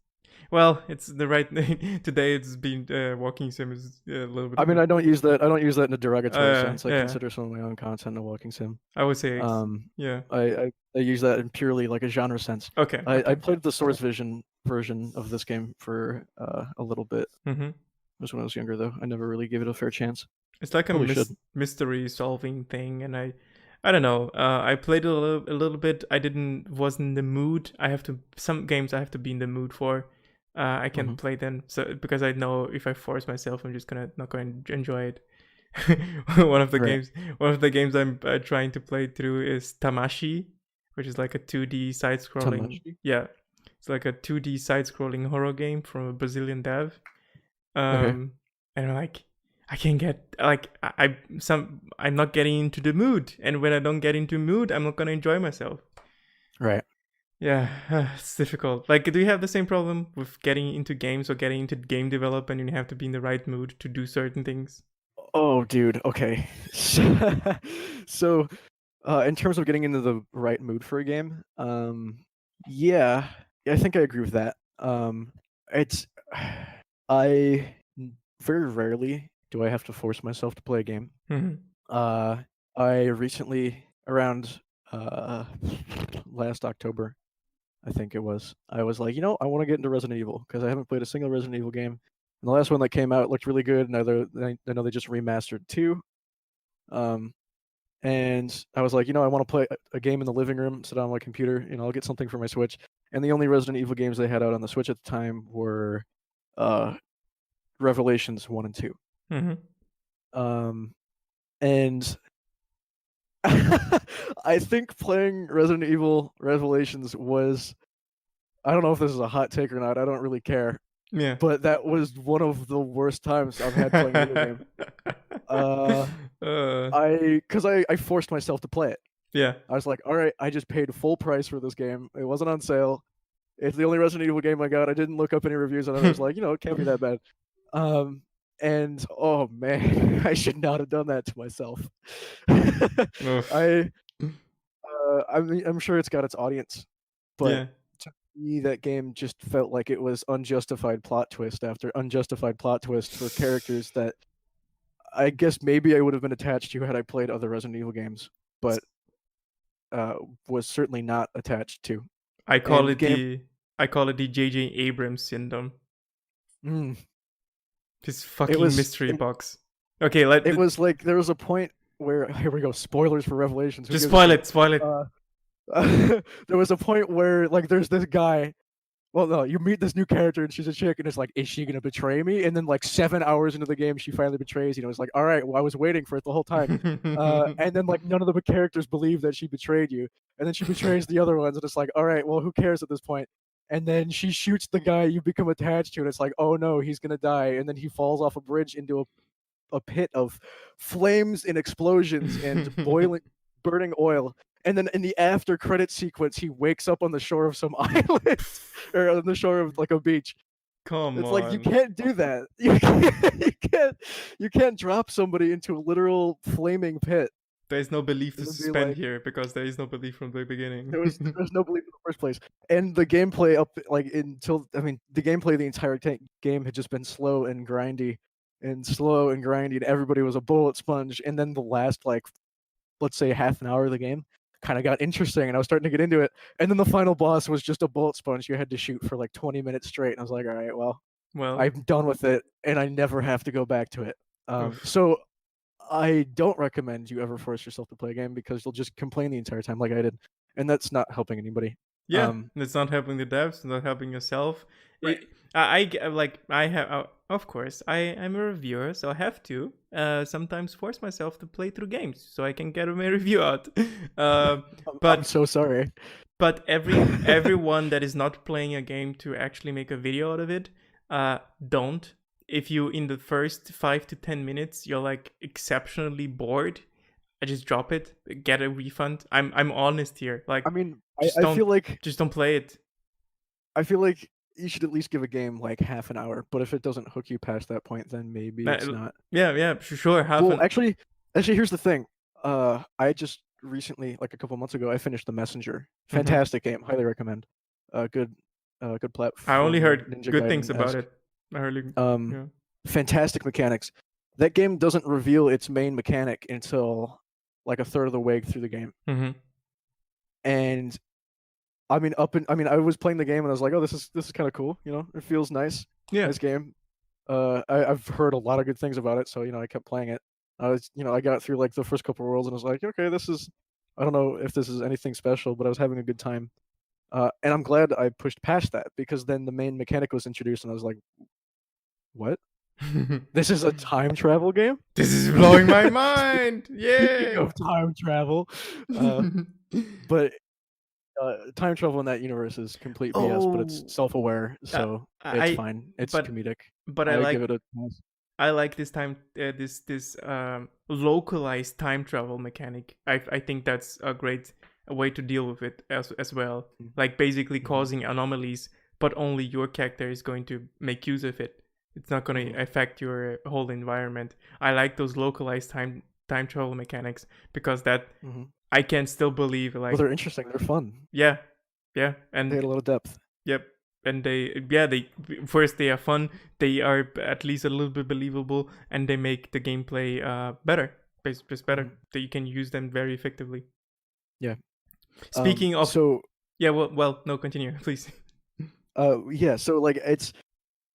well, it's the right name. Today it's been walking sim is a little bit. I mean, I don't use that. I don't use that in a derogatory sense. I Yeah, consider some of my own content a walking sim. I would say, yeah. I use that in purely like a genre sense. Okay, I okay. played the Source Vision version of this game for a little bit. Mm-hmm. It was when I was younger, though. I never really gave it a fair chance. It's like a Probably should. mystery solving thing, and I don't know. I played a little bit. I wasn't in the mood. I have to, some games I have to be in the mood for. I can Mhm. play them, so because I know if I force myself, I'm just not going to enjoy it. one of the Right. games I'm trying to play through is Tamashi, which is like a 2D side scrolling. Tamashi? Yeah, it's like a 2D side scrolling horror game from a Brazilian dev. Okay. And I'm like, I can't get, like, I'm not getting into the mood, and when I don't get into mood, I'm not gonna enjoy myself. Right. Yeah, it's difficult. Like, do you have the same problem with getting into games or getting into game development, and you have to be in the right mood to do certain things? Oh, dude. Okay. So, in terms of getting into the right mood for a game, yeah, I think I agree with that. It's I very rarely do I have to force myself to play a game. Mm-hmm. Uh, I recently, around last October, I think it was, I was like, I want to get into Resident Evil because I haven't played a single Resident Evil game. And the last one that came out looked really good, and I know they just remastered 2. Um, and I was like, I want to play a game in the living room, sit on my computer, I'll get something for my Switch. And the only Resident Evil games they had out on the Switch at the time were Revelations 1 and 2. Mm-hmm. And I think playing Resident Evil Revelations was, I don't know if this is a hot take or not, I don't really care. Yeah. But that was one of the worst times I've had playing a video game. Because I forced myself to play it. Yeah. I was like, all right, I just paid full price for this game. It wasn't on sale. It's the only Resident Evil game I got. I didn't look up any reviews on it. I was like, it can't be that bad. And oh man, I should not have done that to myself. I mean, I'm sure it's got its audience, but Yeah. to me, that game just felt like it was unjustified plot twist after unjustified plot twist for characters that I guess maybe I would have been attached to had I played other Resident Evil games, but was certainly not attached to. I call And it the J.J. Abrams syndrome. This fucking mystery box. Okay, it was like there was a point where, here we go, spoilers for Revelations. Just spoil it. There was a point where like there's this guy Well, no, you meet this new character and she's a chick, and it's like, is she gonna betray me? And then like 7 hours into the game, she finally betrays. It's like, all right, well, I was waiting for it the whole time. And then like none of the characters believe that she betrayed you, and then she betrays the other ones, and it's like, all right, well, who cares at this point? And then she shoots the guy you become attached to, and it's like, oh no, he's gonna die, and then he falls off a bridge into a pit of flames and explosions and burning oil. And then in the after credit sequence, he wakes up on the shore of some island or on the shore of like a beach. Come It's like you on. can't do that. You can't drop somebody into a literal flaming pit. There is no belief to And then be suspend like, here because there is no belief from the beginning. there's no belief in the first place. And the gameplay the gameplay the entire game had just been slow and grindy, and everybody was a bullet sponge. And then the last like, let's say, half an hour of the game kind of got interesting, and I was starting to get into it. And then the final boss was just a bullet sponge you had to shoot for like 20 minutes straight. And I was like, all right, well, Well, I'm done with it, and I never have to go back to it. oof. So I don't recommend you ever force yourself to play a game, because you'll just complain the entire time like I did, and that's not helping anybody. Yeah, it's not helping the devs, it's not helping yourself. Right. I have, of course, I'm a reviewer, so I have to sometimes force myself to play through games so I can get my review out. I'm But so sorry. but everyone that is not playing a game to actually make a video out of it, don't. If you in the first 5 to 10 minutes you're like exceptionally bored, I just drop it, get a refund. I'm honest here. Like, I mean, just I don't feel like just don't play it. I feel like you should at least give a game like half an hour. But if it doesn't hook you past that point, then maybe it's not. Yeah, sure. Well, actually, here's the thing. I just recently, like a couple months ago, I finished The Messenger. Fantastic game, highly recommend. Good platform. I only heard Ninja good things Gaiden-esque. about it. I heard, yeah. Fantastic mechanics. That game doesn't reveal its main mechanic until like a third of the way through the game. And I was playing the game and I was like, oh, this is kind of cool. It feels nice. Yeah. Nice game. I've heard a lot of good things about it, so I kept playing it. I got through like the first couple worlds and I was like, okay, I don't know if this is anything special, but I was having a good time. And I'm glad I pushed past that, because then the main mechanic was introduced and I was like, what? This is a time travel game? This is blowing my mind. Speaking Yeah. of time travel. But time travel in that universe is complete BS, but it's self-aware, so it's fine. It's comedic. But I give it a I like this localized time travel mechanic. I think that's a great way to deal with it as well. Like basically causing anomalies, but only your character is going to make use of it. It's not going to affect your whole environment. I like those localized time travel mechanics, because that I can still believe, like, well, they're interesting. They're fun. Yeah, and they had a lot of depth. Yep. And they first, they are fun, they are at least a little bit believable, and they make the gameplay better, just better. That you can use them very effectively. Yeah. Speaking of, so yeah, well, no, continue, please. Yeah. So like,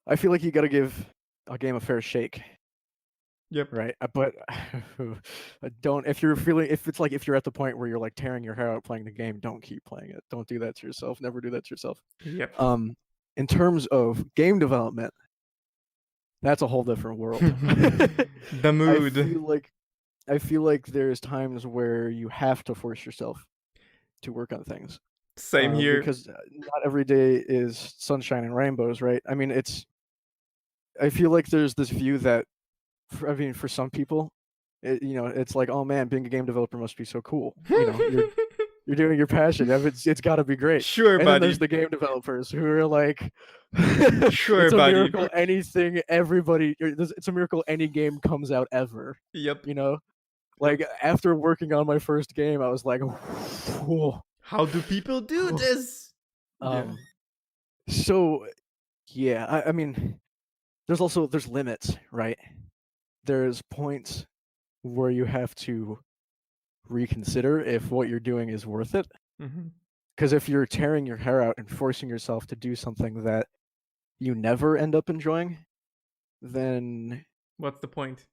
I feel like you got to give a game a fair shake. Yep. Right. But don't, if you're at the point where you're like tearing your hair out playing the game, don't keep playing it. Don't do that to yourself. Never do that to yourself. Yep. In terms of game development, that's a whole different world. The mood. I feel like there's times where you have to force yourself to work on things. Same here. Because not every day is sunshine and rainbows, right? I mean, I feel like there's this view that, for some people, it's like, oh man, being a game developer must be so cool. You're doing your passion. It's got to be great. Sure, and buddy. then there's the game developers who are like, sure, it's a buddy. miracle it's a miracle any game comes out ever. Yep. Like after working on my first game, I was like, whoa. How do people do this? So, yeah, I mean, there's limits, right? There's points where you have to reconsider if what you're doing is worth it. Because if you're tearing your hair out and forcing yourself to do something that you never end up enjoying, then what's the point?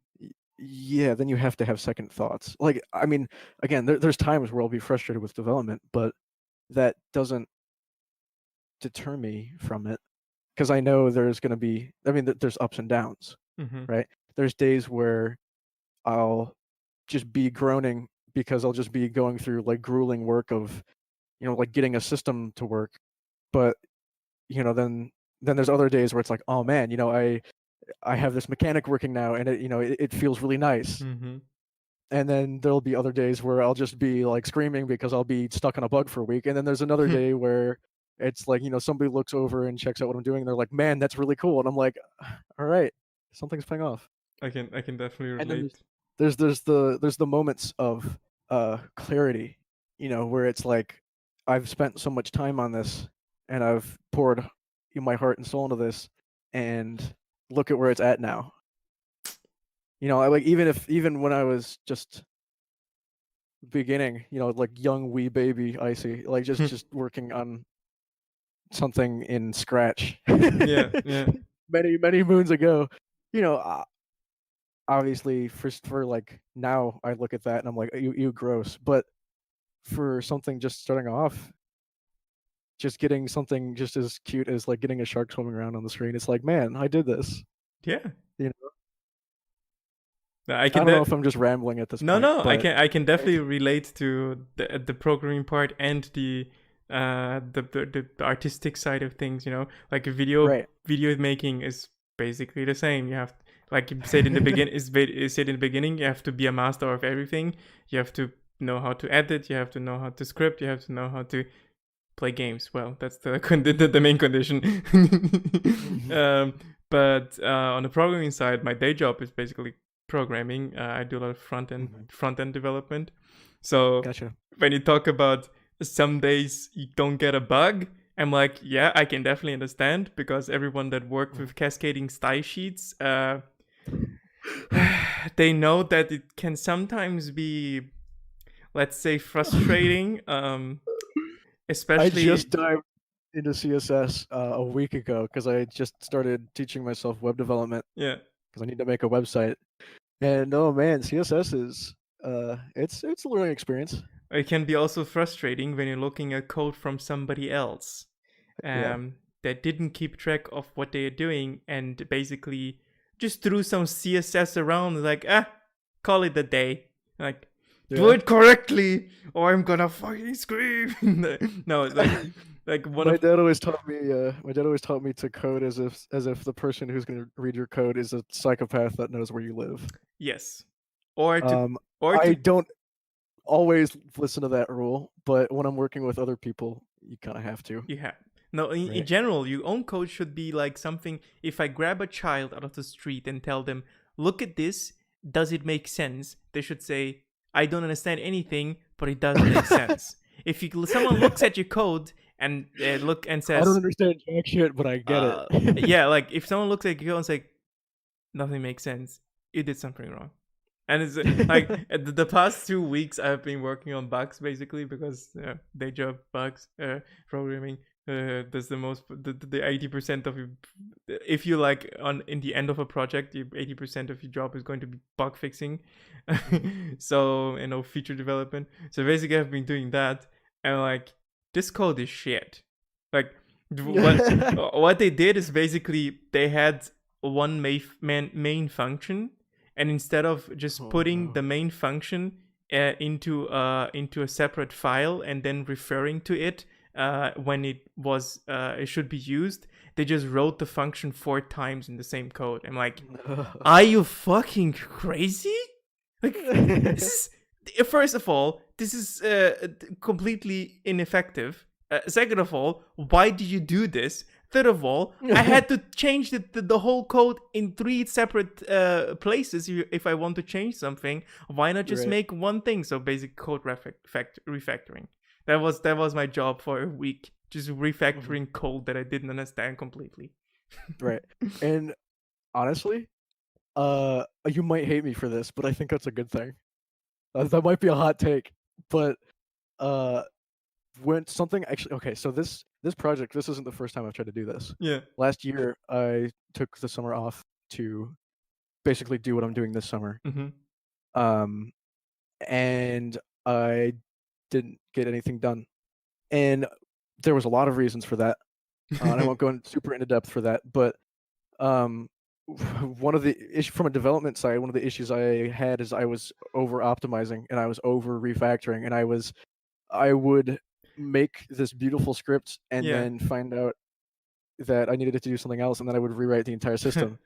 Yeah, then you have to have second thoughts. Like, I mean, again, there's times where I'll be frustrated with development, but that doesn't deter me from it because I know there's going to be, I mean, there's ups and downs, Mm-hmm. right? There's days where I'll just be groaning because I'll just be going through like grueling work of, like getting a system to work. But, then there's other days where it's like, oh man, I have this mechanic working now and it feels really nice. Mm-hmm. And then there'll be other days where I'll just be like screaming because I'll be stuck on a bug for a week. And then there's another day where it's like, somebody looks over and checks out what I'm doing and they're like, man, that's really cool. And I'm like, all right, something's paying off. I can definitely And then relate. there's the moments of clarity, where it's like I've spent so much time on this and I've poured my heart and soul into this, and look at where it's at now. I like, even when I was just beginning, like young wee baby Icy, like just working on something in Scratch Yeah, yeah. many moons ago. You know, uh, Obviously for like now I look at that and I'm like, you gross. But for something just starting off, just getting something just as cute as like getting a shark swimming around on the screen, it's like, man, I did this. Yeah. You know, I I can don't know if I'm just rambling at this No, point, no, but I can definitely relate to the programming part and the artistic side of things. Like right. video making is basically the same. You have, like you said in the begin is said in the beginning, you have to be a master of everything. You have to know how to edit. You have to know how to script. You have to know how to play games. Well, that's the main condition. But on the programming side, my day job is basically programming. I do a lot of front end development. So Gotcha. when you talk about some days you don't get a bug, I'm like, yeah, I can definitely understand, because everyone that worked with cascading style sheets, they know that it can sometimes be, let's say, frustrating. I just Especially, dived into CSS a week ago because I just started teaching myself web development yeah, because I need to make a website. And oh man, CSS is it's a learning experience. it can be also frustrating when you're looking at code from somebody else, Yeah. that didn't keep track of what they're doing and basically just threw some CSS around, like, call it a day. Like, do Yeah. it correctly or I'm gonna fucking scream. No, like one My of dad always taught me. My dad always taught me to code as if the person who's going to read your code is a psychopath that knows where you live. yes, or to Um, or I to don't always listen to that rule, but when I'm working with other people, you kind of have to, Yeah. No, in right? general, your own code should be like something. If I grab a child out of the street and tell them, look at this, does it make sense? They should say, I don't understand anything, but it does make sense. If someone looks at your code and look and I don't says, understand jack shit, but I get it. yeah, like if someone looks at your code and says, nothing makes sense, you did something wrong. And it's like the past 2 weeks I've been working on bugs, basically, because day job bugs, programming. That's the most, the 80% of you, if you like on in the end of a project, 80% of your job is going to be bug fixing. So feature development. So basically I've been doing that, and like, this code is shit. Like, what they did is basically they had one main function, and instead of just Oh putting no. the main function into a separate file and then referring to it when it should be used, they just wrote the function 4 times in the same code. I'm like, are you fucking crazy? Like, this is, first of all, this is completely ineffective. Second of all, why did you do this? Third of all, I had to change the whole code in 3 separate places if I want to change something. Why not just Right. make one thing? So basic code refactoring. That was my job for a week, just refactoring code that I didn't understand completely. Right. And honestly, you might hate me for this, but I think that's a good thing. That might be a hot take, but uh, when something actually okay, so this project, this isn't the first time I've tried to do this. Yeah. Last year, I took the summer off to basically do what I'm doing this summer. Mm-hmm. Um, and I didn't get anything done, and there was a lot of reasons for that. and I won't go super into depth for that. But um, one of the issues from a development side, one of the issues I had is I was over optimizing and I was over refactoring, and I would make this beautiful script and Yeah. then find out that I needed it to do something else, and then I would rewrite the entire system,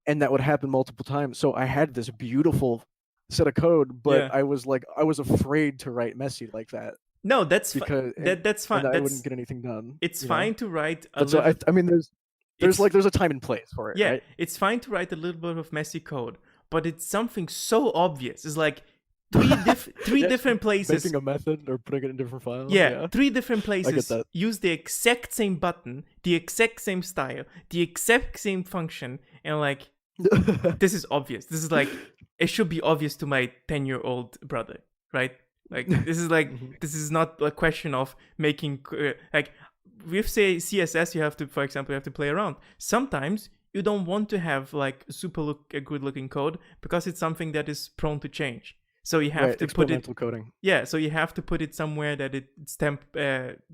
and that would happen multiple times. So I had this beautiful set of code, but Yeah. I was afraid to write messy like that No, that's because that's and fine. I wouldn't get anything done, It's you know. fine to write a But so little. I mean, It's there's a time and place for it, Yeah, right? it's fine to write a little bit of messy code, but it's something so obvious. It's like three Yeah, different places. making a method or putting it in different files. Yeah, Yeah, 3 different I get places that. use the exact same button, the exact same style, the exact same function, and like this is obvious. This is like it should be obvious to my 10-year-old brother, right? Like this is like Mhm. this is not a question of making like with say CSS you have to, for example, you have to play around. Sometimes you don't want to have like a good looking code because it's something that is prone to change. So you have Right, to put it experimental coding. yeah, so you have to put it somewhere that it's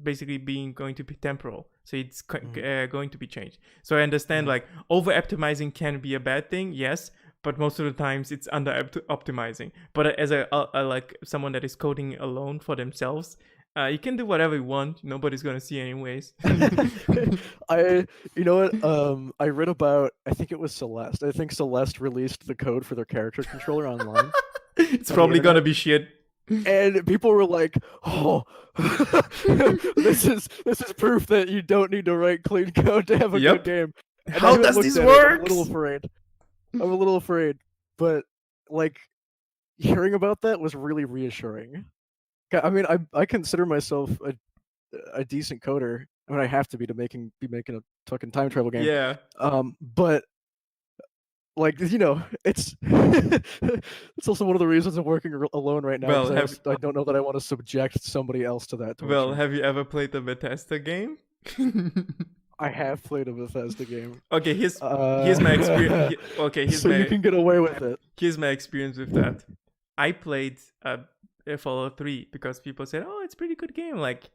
basically being going to be temporal. So it's going to be changed. So I understand like over optimizing can be a bad thing, yes, but most of the times it's under optimizing. But as a like someone that is coding alone for themselves, you can do whatever you want. Nobody's gonna see anyways. You know what? I read about, I think it was Celeste. I think Celeste released the code for their character controller online It's on the probably gonna internet, be shit. and people were like, "Oh, this is proof that you don't need to write clean code to have a Yep. good game." And I How haven't does looked this at it. I'm a work? little afraid. But like hearing about that was really reassuring. I mean, I consider myself a decent coder. I mean, I have to be be making a fucking time travel game. Yeah. But like it's it's also one of the reasons I'm working alone right now Well, because I don't know that I want to subject somebody else to that torture. have you ever played the Bethesda game? I have played a Bethesda game. Okay, here's my experience. Okay, So you can get away with it. here's my experience with that. I played Fallout 3 because people said, "Oh, it's a pretty good game." Like,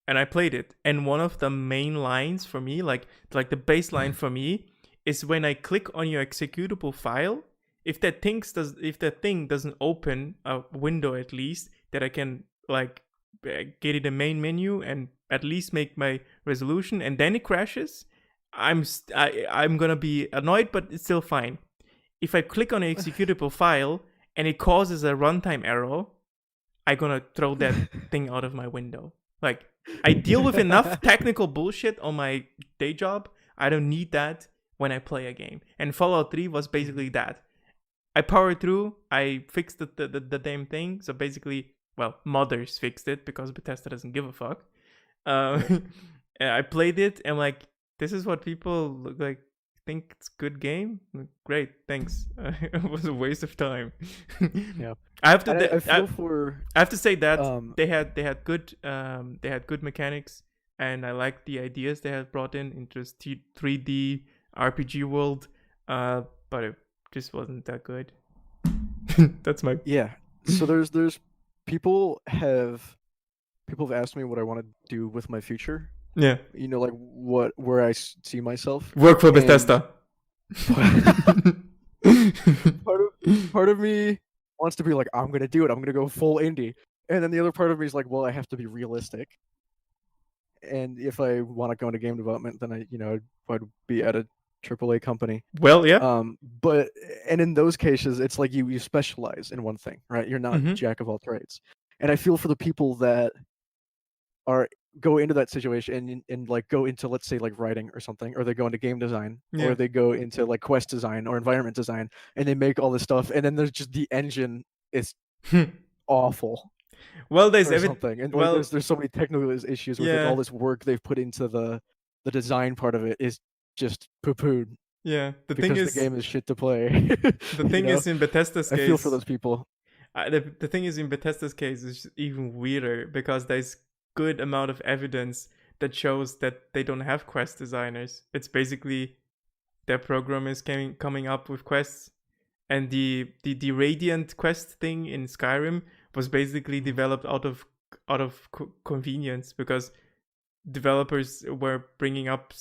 and I played it. And one of the main lines for me, like the baseline for me, is when I click on your executable file. If that thing doesn't open a window at least that I can like get it a main menu and at least make my resolution, and then it crashes, I'm gonna be annoyed, but it's still fine. If I click on an executable file and it causes a runtime error, I'm gonna throw that thing out of my window. Like, I deal with enough technical bullshit on my day job. I don't need that when I play a game. And Fallout 3 was basically that. I powered through, I fixed the damn thing. So basically, well, modders fixed it because Bethesda doesn't give a fuck. I played it and like, this is what people look like. Think it's a good game. Great, thanks. It was a waste of time. Yeah, I have to. I feel for. I have to say that they had good mechanics, and I liked the ideas they had brought into this 3D RPG world. But it just wasn't that good. That's my So there's people have asked me what I want to do with my future. Yeah. Like where I see myself. Work for Bethesda. part of me wants to be like, I'm gonna do it. I'm gonna go full indie, and then the other part of me is like, well, I have to be realistic. And if I want to go into game development, then I'd be at a AAA company. Well, yeah. But in those cases, it's like you specialize in one thing, right? You're not jack of all trades. And I feel for the people that go into that situation and like go into, let's say, like writing or something, or they go into game design, or they go into like quest design or environment design, and they make all this stuff, and then there's just the engine is awful. Well, there's something, and there's so many technical issues with all this work they've put into the design part of it is just poo-pooed. Yeah, the game is shit to play. The thing is, in Bethesda's case, I feel for those people. The thing is, in Bethesda's case, is even weirder because there's good amount of evidence that shows that they don't have quest designers. It's basically their program is coming up with quests, and the Radiant quest thing in Skyrim was basically developed out of convenience because developers were bringing up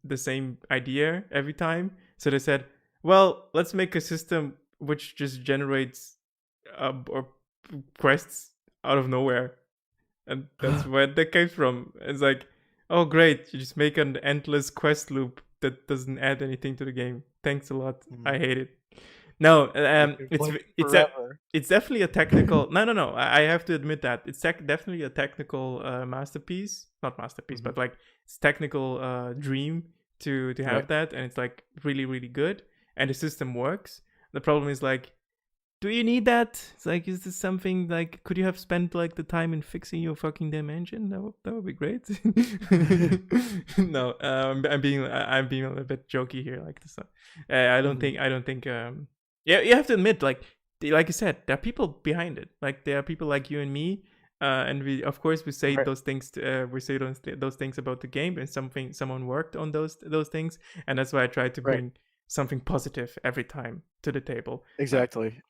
the same idea every time. So they said, well, let's make a system which just generates or quests out of nowhere, and that's where that came from. It's like, oh great, you just make an endless quest loop that doesn't add anything to the game. Thanks a lot. I hate it. No, it's Like it's a, forever. it's definitely a technical. No. I have to admit that it's definitely a technical masterpiece. Not masterpiece, but like it's technical dream to have Right. that, and it's like really really good, and the system works. The problem is like, do you need that? It's like, is this something like, could you have spent like the time in fixing your fucking damn engine? That would be great. No, I'm being a little bit jokey here, like this. I don't think. Yeah, you have to admit, like you said, there are people behind it. Like there are people like you and me, and we of course we say Right. those things. We say those things about the game, and someone worked on those things, and that's why I try to Right. bring something positive every time to the table. Exactly.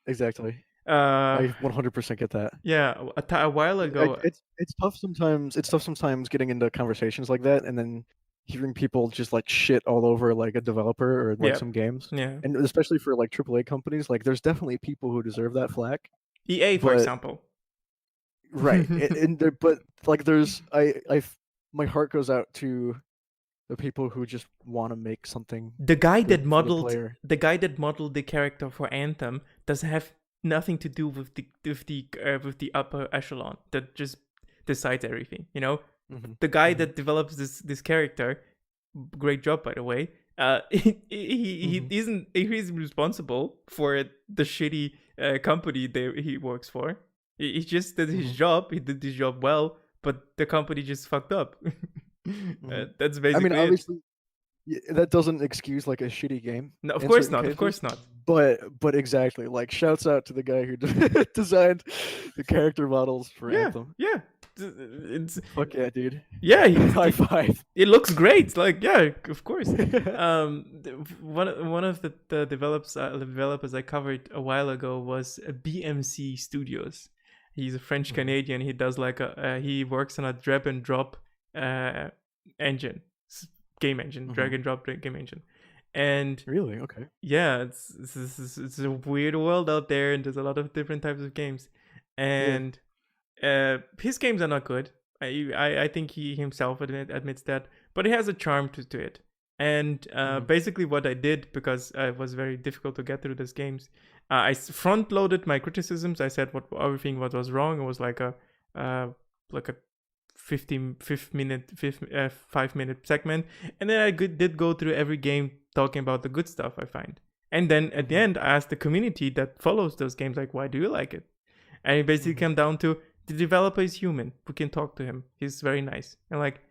Uh, I 100% get that. yeah, a while ago. It's tough sometimes. It's tough sometimes getting into conversations like that, and then hearing people just like shit all over like a developer or like Yeah, some games, yeah. and especially for like AAA companies. Like, there's definitely people who deserve that flack, EA, for but example. right, and there, but like there's my heart goes out to the people who just want to make something the guy good that for the modeled player. the character for Anthem doesn't have nothing to do with the upper echelon that just decides everything. You know, the guy that develops this character, great job by the way. He's responsible for the shitty company he works for. He just did his job. He did his job well, but the company just fucked up. That's I mean, basically it. obviously, that doesn't excuse like a shitty game No, of in course certain not. Of cases, course not. but exactly, like, shouts out to the guy who designed the character models for Yeah, Anthem. yeah. It's Fuck yeah, dude! yeah. High five. It looks great. Like yeah, of course. One of the developers I covered a while ago was BMC Studios. He's a French Canadian. He does like he works on a drag and drop engine, game engine, drag and drop game engine, and Really? Okay. yeah, it's a weird world out there, and there's a lot of different types of games, Yeah. and his games are not good. I think he himself admits that, but he has a charm to it. And basically, what I did, because it was very difficult to get through these games, I front loaded my criticisms. I said everything what was wrong. It was like a 5 minute segment, and then I did go through every game talking about the good stuff I find. And then at the end, I asked the community that follows those games, like, why do you like it? And it basically came down to, the developer is human. We can talk to him. He's very nice. And like,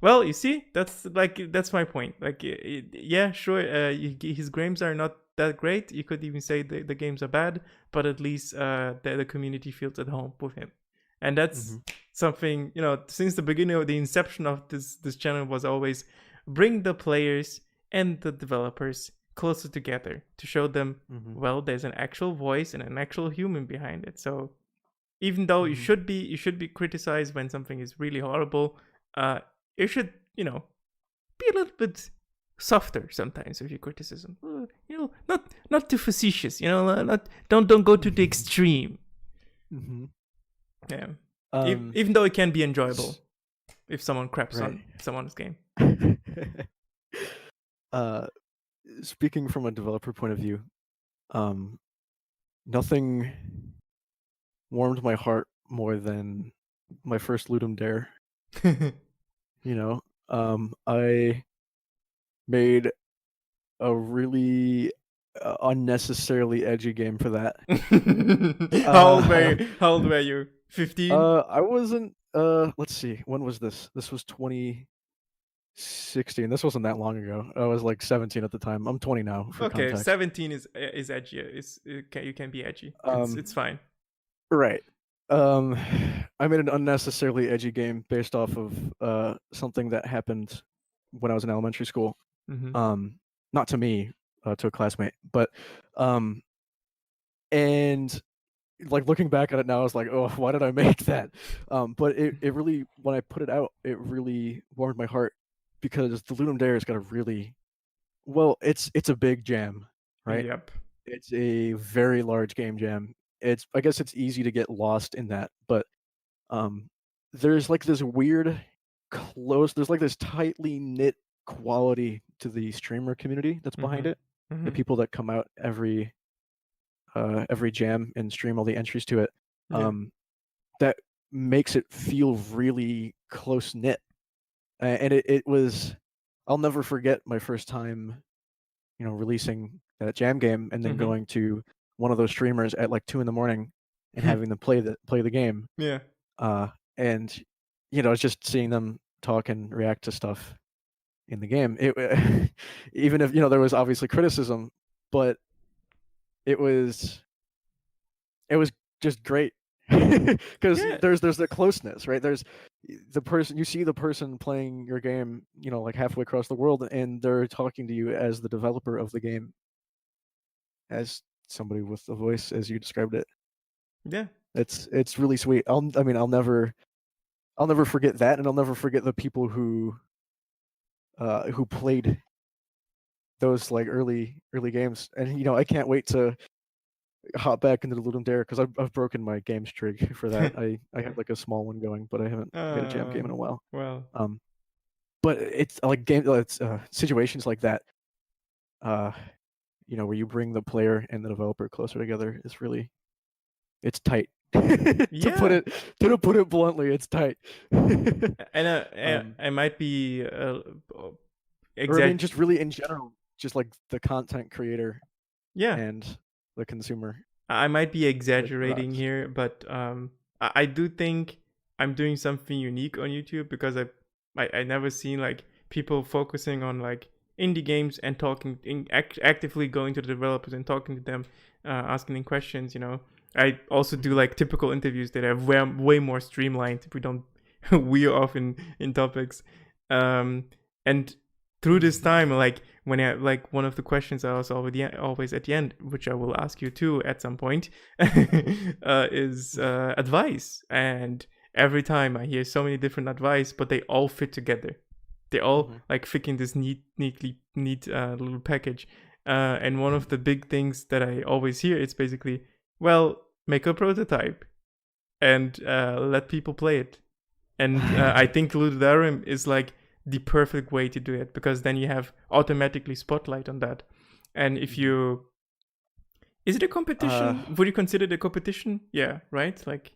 well, you see, that's my point. Like, yeah, sure, his games are not that great. You could even say the games are bad, but at least the community feels at home with him. And that's something, since the beginning of the inception of this channel was always bring the players and the developers closer together to show them, well, there's an actual voice and an actual human behind it. So even though you should be criticized when something is really horrible, you should be a little bit softer sometimes with your criticism. Not too facetious. Don't go to the extreme. Yeah. Even though it can be enjoyable if someone craps on someone's game. Speaking from a developer point of view, nothing warmed my heart more than my first Ludum Dare. I made a really unnecessarily edgy game for that. How old were you? 15? I wasn't. Let's see. When was this? This was 2016. This wasn't that long ago. I was like 17 at the time. I'm 20 now. For okay, context. 17 is edgy. You can be edgy. It's fine. Right. I made an unnecessarily edgy game based off of something that happened when I was in elementary school. Not to me, to a classmate, but and like looking back at it now, I was like, oh, why did I make that? But it really, when I put it out, it really warmed my heart because the Ludum Dare has got a really well, it's a big jam, right? Yep. It's a very large game jam. It's I guess it's easy to get lost in that, but um, there's like this weird there's like this tightly knit quality to the streamer community that's behind Mhm. it. The Mhm. people that come out every jam and stream all the entries to it. Yeah. Um, that makes it feel really close knit. And it was I'll never forget my first time, releasing that jam game and then Mhm. going to one of those streamers at like 2 in the morning and having them play the game. Yeah. Uh, and it's just seeing them talk and react to stuff in the game. Even if there was obviously criticism, but it was it was just great because Yeah. there's the closeness, right? There's the person you see the person playing your game, like halfway across the world, and they're talking to you as the developer of the game, as somebody with the voice as you described it. Yeah. It's really sweet. I mean, I'll never forget that, and I'll never forget the people who played those like early games. And I can't wait to hop back into the Ludum Dare because I've broken my game streak for that. I had like a small one going, but I haven't made a jam game in a while. Well. Um, but it's like it's situations like that. Uh, where you bring the player and the developer closer together is really it's tight. to put Yeah. it to put it bluntly, it's tight. And um, I might be or I mean, exact. just really in general, just like the content creator Yeah. and the consumer. I might be It exaggerating rocks. here, but I do think I'm doing something unique on YouTube because I never seen like people focusing on like indie games and talking actively going to the developers and talking to them, asking them questions. I also do Mhm. like typical interviews that are way more streamlined. We don't we're off in topics, and through this time, like when I like one of the questions I was always at the end, which I will ask you too at some point, is advice. And every time I hear so many different advice, but they all fit together. They all Mhm. like fit in this neat little package. And one of the big things that I always hear is basically, well, make a prototype and let people play it. And I think Deltarune is like the perfect way to do it because then you have automatically spotlight on that. And if Mhm. you is it a Uh, competition? Would you consider it a competition? Yeah, right? Like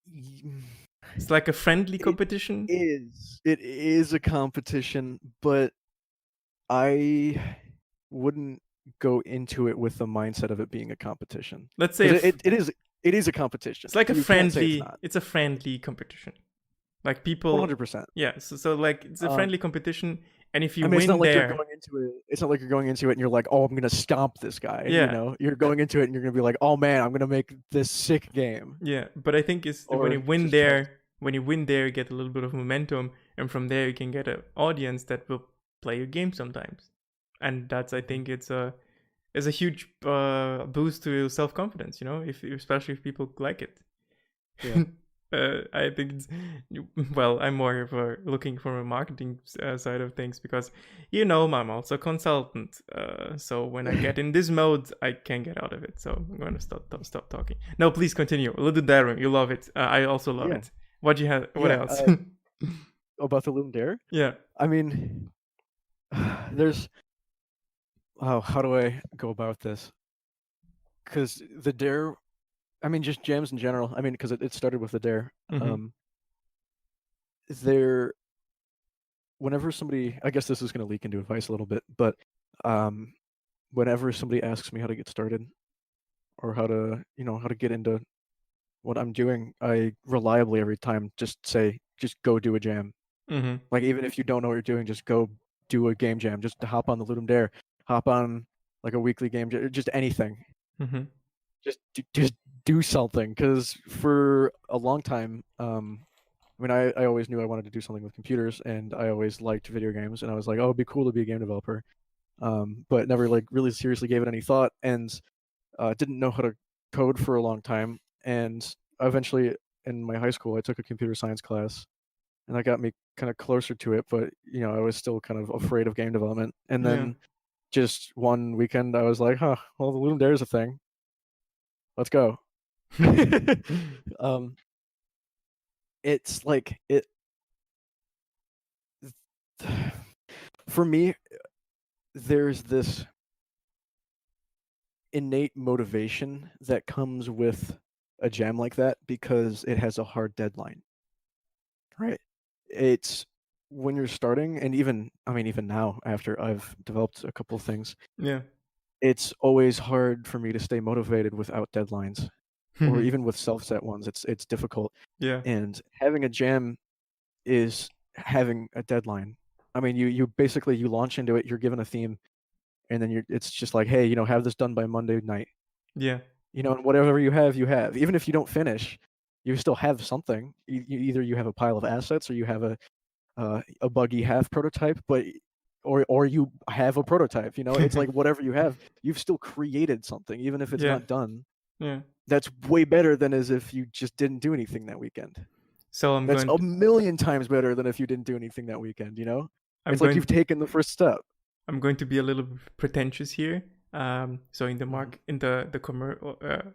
y- it's like a friendly it competition. it is a competition, but I wouldn't go into it with the mindset of it being a competition Let's say because it is a competition. it's like a You can't say it's not. it's a friendly competition. Like people 100%. yeah, so like it's a friendly competition and if I you mean, it's not win like you're there, going into it. It's not like you're going into it and you're like, "Oh, I'm gonna stomp this guy." yeah, You're going into it and you're gonna be like, "Oh man, I'm gonna make this sick game," yeah, but I think it's or just test. when you win there, you get a little bit of momentum, and from there you can get an audience that will play your game sometimes, and that's I Mhm. think it's a huge boost to self confidence. If especially if people like it. Yeah. I think it's well. I'm more of a looking from a marketing side of things because I'm also a consultant. So when I get in this mode, I can't get out of it. So I'm gonna stop talking. No, please continue. Little Darren, you love it. I also love Yeah. it. What you have? What Yeah. else? About the Loom Dare. Yeah. I mean, there's how do I go about this? Because the Dare, I mean, just jams in general. I mean, because it started with the Dare. Mm-hmm. There, whenever somebody, I guess this is going to leak into advice a little bit, but um, whenever somebody asks me how to get started or how to get into what I'm doing, I reliably every time just say, just go do a jam. Mm-hmm. Like even if you don't know what you're doing, just go do a game jam. Just hop on the Ludum Dare, hop on like a weekly game jam, just anything. Mm-hmm. Just do something. Because for a long time, I mean, I always knew I wanted to do something with computers, and I always liked video games, and I was like, oh, it'd be cool to be a game developer. But never like really seriously gave it any thought, and didn't know how to code for a long time, and eventually in my high school I took a computer science class, and that got me kind of closer to it. But I was still kind of afraid of game development. And Yeah. then just one weekend I was like, huh, well, the Loom Dare is a thing. Let's go. um, it's like it for me. There's this innate motivation that comes with a jam like that because it has a hard deadline, right? It's when you're starting, and even now after I've developed a couple of things, Yeah. it's always hard for me to stay motivated without deadlines, or even with self-set ones. It's difficult, Yeah. and having a jam is having a deadline. I mean, you basically you launch into it, you're given a theme, and then it's just like, hey, have this done by Monday night. Yeah. And whatever you have, you have. Even if you don't finish, you still have something. Either you have a pile of assets, or you have a buggy half prototype, but or you have a prototype. It's like whatever you have, you've still created something, even if it's Yeah. not done. Yeah. That's way better than as if you just didn't do anything that weekend. So I'm That's going a to, million times better than if you didn't do anything that weekend. I'm It's like you've going taken the first step. I'm going to be a little pretentious here. So in the Mhm. in the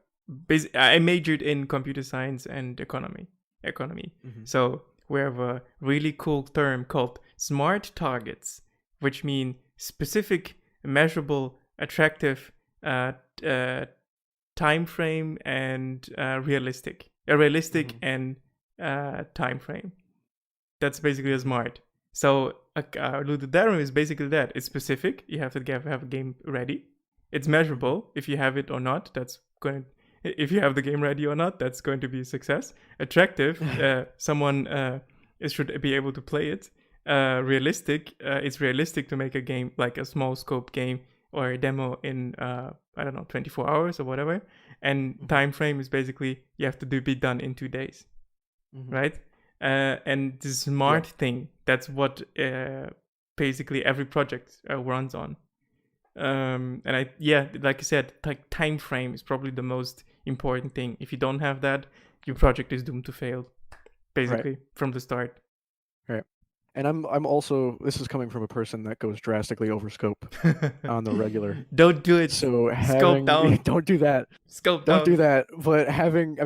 I majored in computer science and economy. Mhm. So we have a really cool term called smart targets, which mean specific, measurable, attractive, uh, uh, time frame and realistic. A realistic Mhm. and time frame. That's basically a Mhm. smart. So Deltarune is basically that. It's specific. You have to have a game ready. It's Mhm. measurable. If you have it or not, if you have the game ready or not, that's going to be a success. Attractive. Someone should be able to play it. Realistic. It's realistic to make a game like a small scope game or a demo in I don't know 24 hours or whatever. And Mhm. time frame is basically you have to be done in 2 days, Mhm. right? And the Yeah. smart thing, that's what basically every project runs on. And like I said, like time frame is probably the most important thing. If you don't have that, your project is doomed to fail, Right. basically from the start. Right. And I'm also, this is coming from a person that goes drastically over scope on the regular. Don't do it. So Scope having down. don't do that. Scope Don't do down. that. But having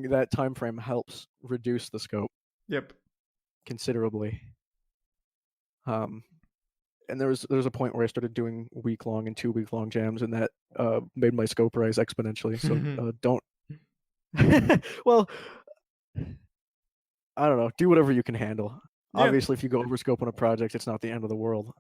that time frame helps reduce the scope Yep. considerably. Um and there was a point where I started doing week-long and 2-week-long jams, and that made my scope rise exponentially. So don't well, I don't know, do whatever you can handle. Yeah. Obviously, if you go over scope on a project, it's not the end of the world.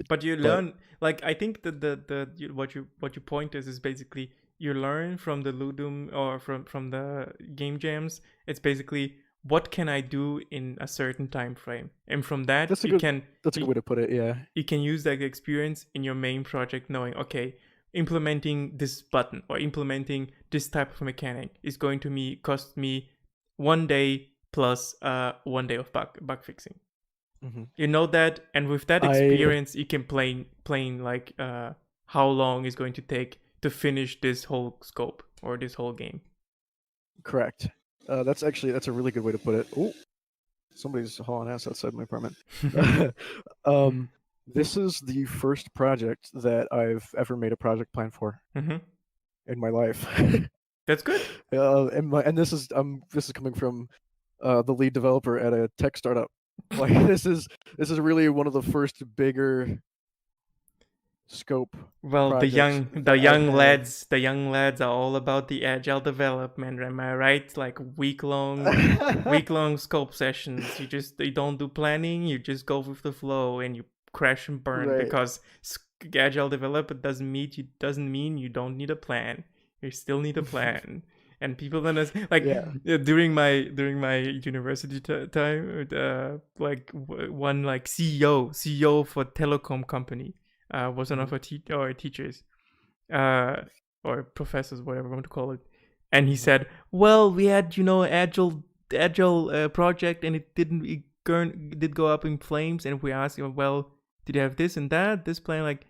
But you But learn, like, I think that what you point is basically you learn from the ludum or from the game jams. It's basically what can I do in a certain time frame, and from that that's a good that's a good you, way to put it. Yeah. you can use that experience in your main project, knowing, okay, implementing this button or implementing this type of mechanic is going to cost me 1 day plus 1 day of bug fixing. Hmm. You know that, and with that I experience you can plan like how long is going to take to finish this whole scope or this whole game. Correct. That's a really good way to put it. Oh, somebody's hauling ass outside my apartment. um, this is the first project that I've ever made a project plan for Hmm. in my life. That's good. And this is coming from the lead developer at a tech startup. Like this is really one of the first bigger scope Well, projects that I've had. the young lads are all about the agile development, am I right? Like week long scope sessions. You don't do planning, you just go with the flow and you crash and burn Right. because agile development doesn't mean you don't need a plan. You still need a plan. And people then like Yeah. during my university time, one like CEO for telecom company was one Hmm. of our teachers uh, or professors, whatever you want to call it, and he Hmm. said, "Well, we had agile project, and did go up in flames." And we asked him, "Well, did you have this and that? This plan?" Like,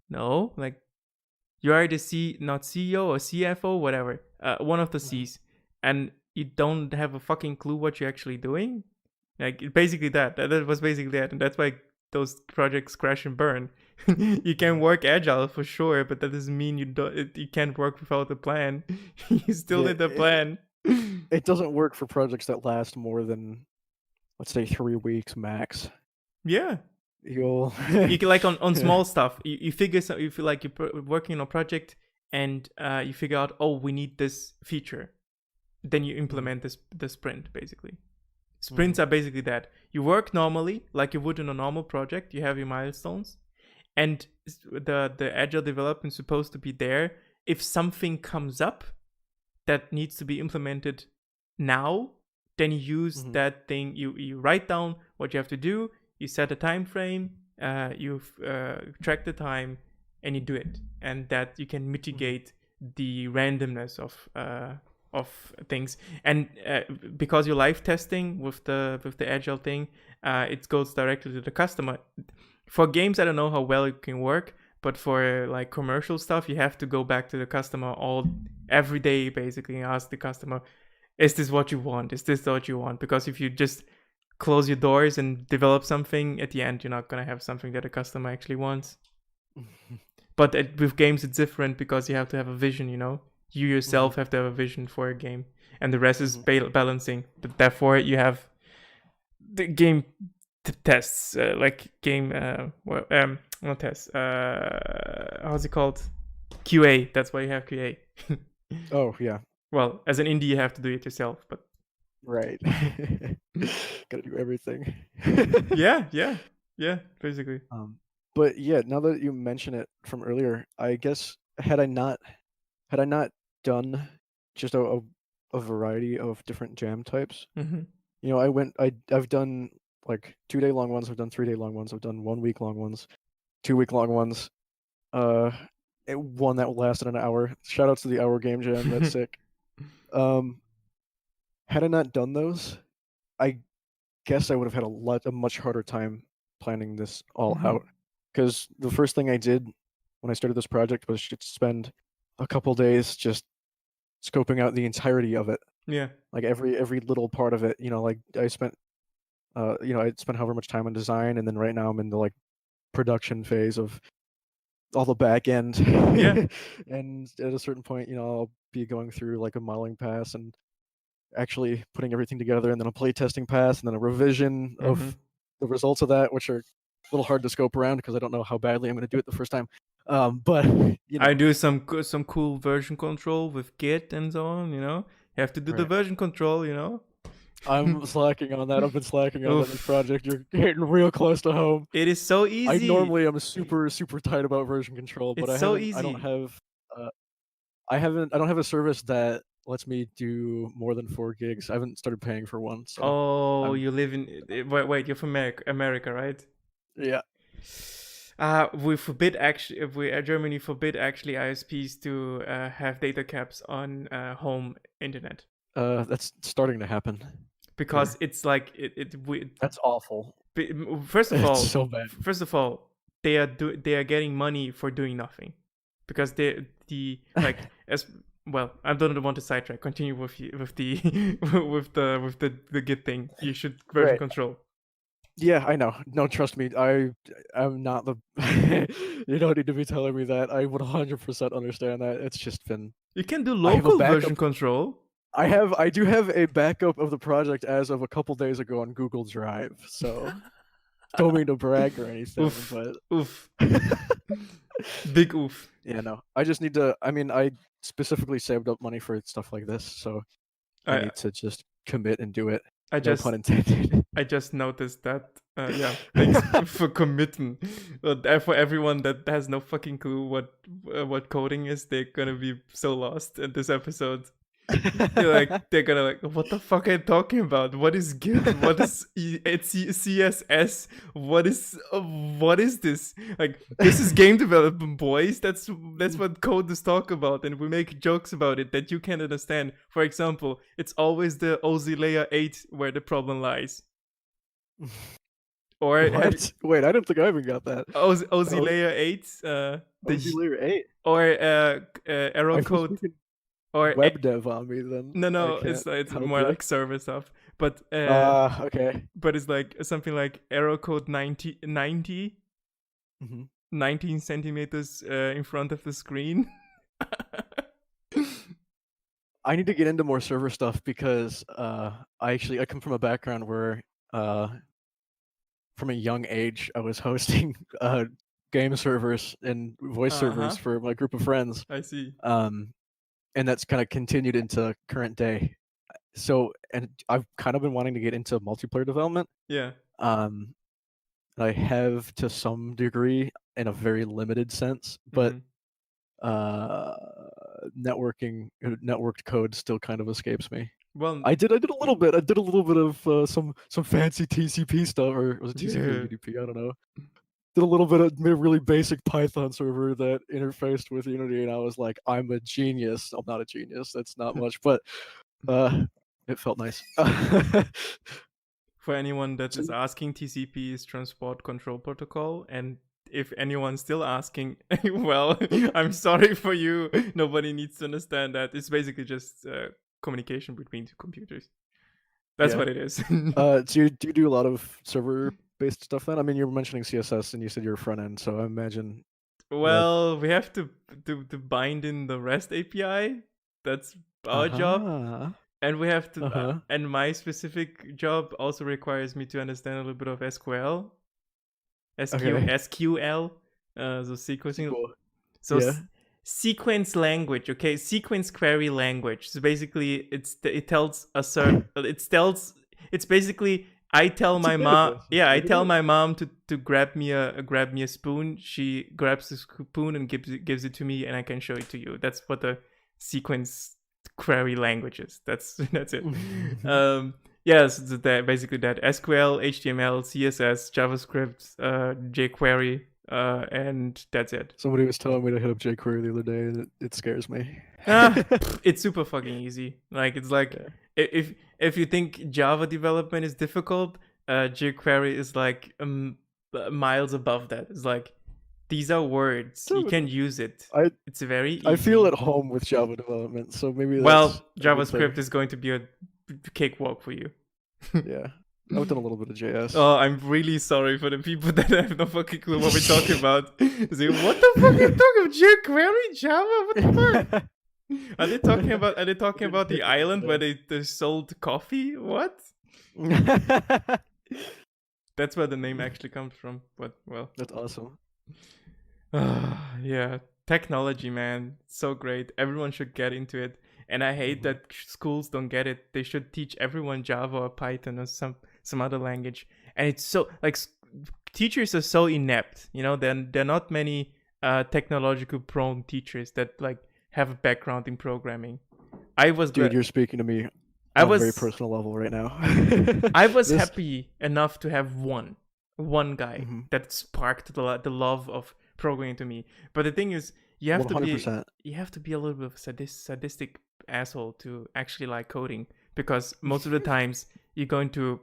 no, like You are the not CEO or CFO, whatever, one of the C's, and you don't have a fucking clue what you're actually doing. Like basically that was basically that, and that's why those projects crash and burn. You can work agile for sure, but that doesn't mean you can't work without a plan. You still Yeah, need a plan. it doesn't work for projects that last more than, let's say, 3 weeks max. Yeah. You'll You can, like on small stuff. You figure you feel like you're working on a project and you figure out, oh, we need this feature. Then you implement the sprint basically. Sprints are basically that. You work normally like you would in a normal project. You have your milestones, and the agile development is supposed to be there if something comes up that needs to be implemented now. Then you use that thing. You write down what you have to do. You set a time frame. You track the time, and you do it. And that you can mitigate the randomness of things. And because you're live testing with the agile thing, it goes directly to the customer. For games, I don't know how well it can work, but for like commercial stuff, you have to go back to the customer every day basically and ask the customer, is this what you want? Is this what you want? Because if you just close your doors and develop something, at the end you're not going to have something that a customer actually wants. But with games it's different because you have to have a vision, you yourself have to have a vision for a game, and the rest is balancing. But therefore you have the game tests, like game not tests, how's it called, QA. That's why you have QA. Oh yeah. Well, as an indie you have to do it yourself, but right. Gotta do everything. yeah basically. But yeah, now that you mention it from earlier, I guess had I not done just a variety of different jam types, I've done like 2-day long ones, I've done 3-day long ones, I've done 1 week long ones, 2-week long ones, one that lasted an hour. Shout outs to the hour game jam, that's sick. Had I not done those, I guess I would have had a much harder time planning this all out. Because the first thing I did when I started this project was just spend a couple days just scoping out the entirety of it. Yeah. Like every little part of it. Like I spent I spent however much time on design, and then right now I'm in the like production phase of all the back end. Yeah. And at a certain point, I'll be going through like a modeling pass and actually putting everything together, and then a playtesting pass, and then a revision of the results of that, which are a little hard to scope around because I don't know how badly I'm going to do it the first time. But I do some cool version control with Git and so on. You have to do the version control. I'm slacking on that. I've been slacking on that in this project. You're getting real close to home. It is so easy. I normally am super tight about version control, but I don't have a service that lets me do more than 4 gigs. I haven't started paying for one. So you live in wait, you're from America, right? Yeah. We forbid Germany forbid actually ISPs to have data caps on home internet. That's starting to happen. Because it's like that's awful. First of all, it's so bad. First of all, they are getting money for doing nothing, because I don't want to sidetrack. Continue with the the Git thing. You should version control. Yeah, I know. No, trust me. I'm not the. You don't need to be telling me that. I would 100% understand that. It's just been. You can do local version control. I do have a backup of the project as of a couple days ago on Google Drive. So, don't mean to brag or anything, oof, but oof. Big oof. Yeah, no. I just need to. I mean, I specifically saved up money for stuff like this, so I need to just commit and do it. No pun intended. I just noticed that. Yeah, thanks for committing. For everyone that has no fucking clue what coding is, they're gonna be so lost in this episode. They're gonna like, what the fuck are you talking about? What is Git? What is CSS? What is this? Like, this is game development, boys. That's what coders talk about, and we make jokes about it that you can't understand. For example, it's always the OZ layer 8 where the problem lies. Or have What? Wait, I don't think I even got that. Auxiliator 8, OZ Layer 8. or error I was code, thinking or web dev on me then. I no, can't it's help more you. like server stuff. But Okay. it's like something like error code 90, Mhm. 19 centimeters in front of the screen. I need to get into more server stuff because I come from a background where from a young age I was hosting game servers and voice servers for my group of friends. I see. And that's kind of continued into current day. So, and I've kind of been wanting to get into multiplayer development. Yeah. I have to some degree in a very limited sense, but networked code still kind of escapes me. Well, I did a little bit. I did a little bit of some fancy TCP stuff, or was it TCP or yeah. UDP? I don't know. Did a little bit of a really basic Python server that interfaced with Unity, and I was like, I'm a genius. I'm not a genius. That's not much, but it felt nice. For anyone that is asking, TCP is Transport Control Protocol, and if anyone's still asking, well, I'm sorry for you. Nobody needs to understand that. It's basically just communication between two computers. That's what it is. Do you do a lot of server-based stuff then? I mean, you were mentioning CSS, and you said you're front end, so I imagine. Well, we have to bind in the REST API. That's our job. And we have to, and my specific job also requires me to understand a little bit of SQL. SQL, so sequencing. Cool. So sequence language, okay, sequence query language. So basically, it's basically I tell my mom, I tell my mom to grab me a spoon. She grabs the spoon and gives it to me, and I can show it to you. That's what the sequence query languages. That's it. Yes, that basically that SQL, HTML, CSS, JavaScript, jQuery, and that's it. Somebody was telling me to hit up jQuery the other day, and it scares me. It's super fucking easy. Like it's like if you think Java development is difficult, jQuery is like miles above that. It's like these are words. You can use it. It's very easy. I feel at home with Java development, so maybe JavaScript is going to be a cakewalk for you. Yeah. I've done a little bit of JS. Oh, I'm really sorry for the people that have no fucking clue what we're talking about. Say, what the fuck are you talking about? jQuery? Java? What the fuck? Are they talking about the island where they sold coffee? What? That's where the name actually comes from. But well, that's awesome. Yeah, technology, man, so great. Everyone should get into it. And I hate that schools don't get it. They should teach everyone Java or Python or some other language. And it's so like teachers are so inept. You know, there are not many technological prone teachers that like have a background in programming. Dude, you're speaking to me on a very personal level right now. I was happy enough to have one guy that sparked the love of programming to me. But the thing is, you have 100%. You have to be a little bit of a sadistic asshole to actually like coding, because most of the times you're going to,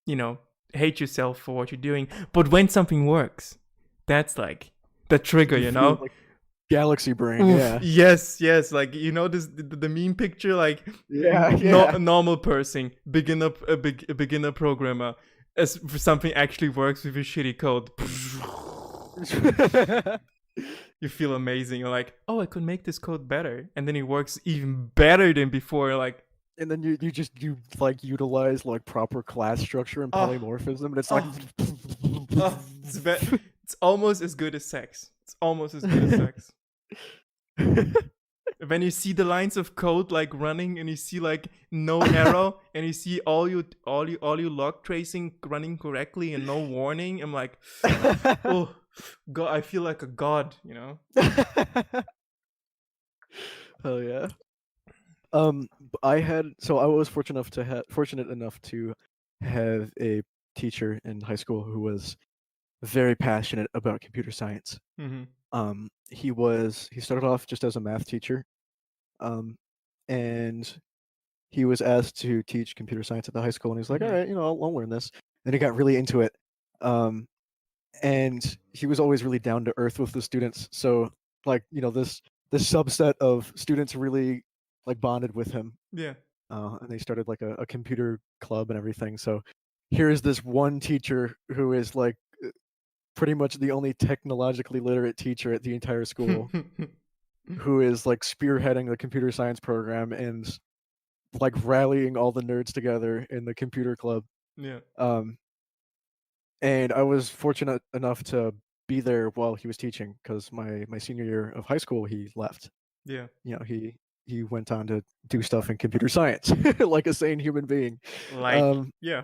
you know, hate yourself for what you're doing. But when something works, that's like the trigger, you know. Like galaxy brain. Oof, yes, like, you know, this the meme picture, like a normal person, a beginner programmer, as something actually works with your shitty code. You feel amazing. You're like, oh, I could make this code better, and then it works even better than before. Like, and then you like utilize like proper class structure and polymorphism, and it's like it's almost as good as sex. It's almost as good as sex. When you see the lines of code like running, and you see like no error, and you see all your log tracing running correctly and no warning, I'm like, oh God, I feel like a god, you know. Hell yeah. I was fortunate enough to have a teacher in high school who was very passionate about computer science. He started off just as a math teacher, and he was asked to teach computer science at the high school, and he's like, all right, you know, I'll learn this. And he got really into it, And he was always really down to earth with the students. So like, this subset of students really like bonded with him, Yeah. and they started like a computer club and everything. So here is this one teacher who is like pretty much the only technologically literate teacher at the entire school, who is like spearheading the computer science program and like rallying all the nerds together in the computer club. Yeah. And I was fortunate enough to be there while he was teaching, because my senior year of high school he left. Yeah. He went on to do stuff in computer science like a sane human being. Like, yeah.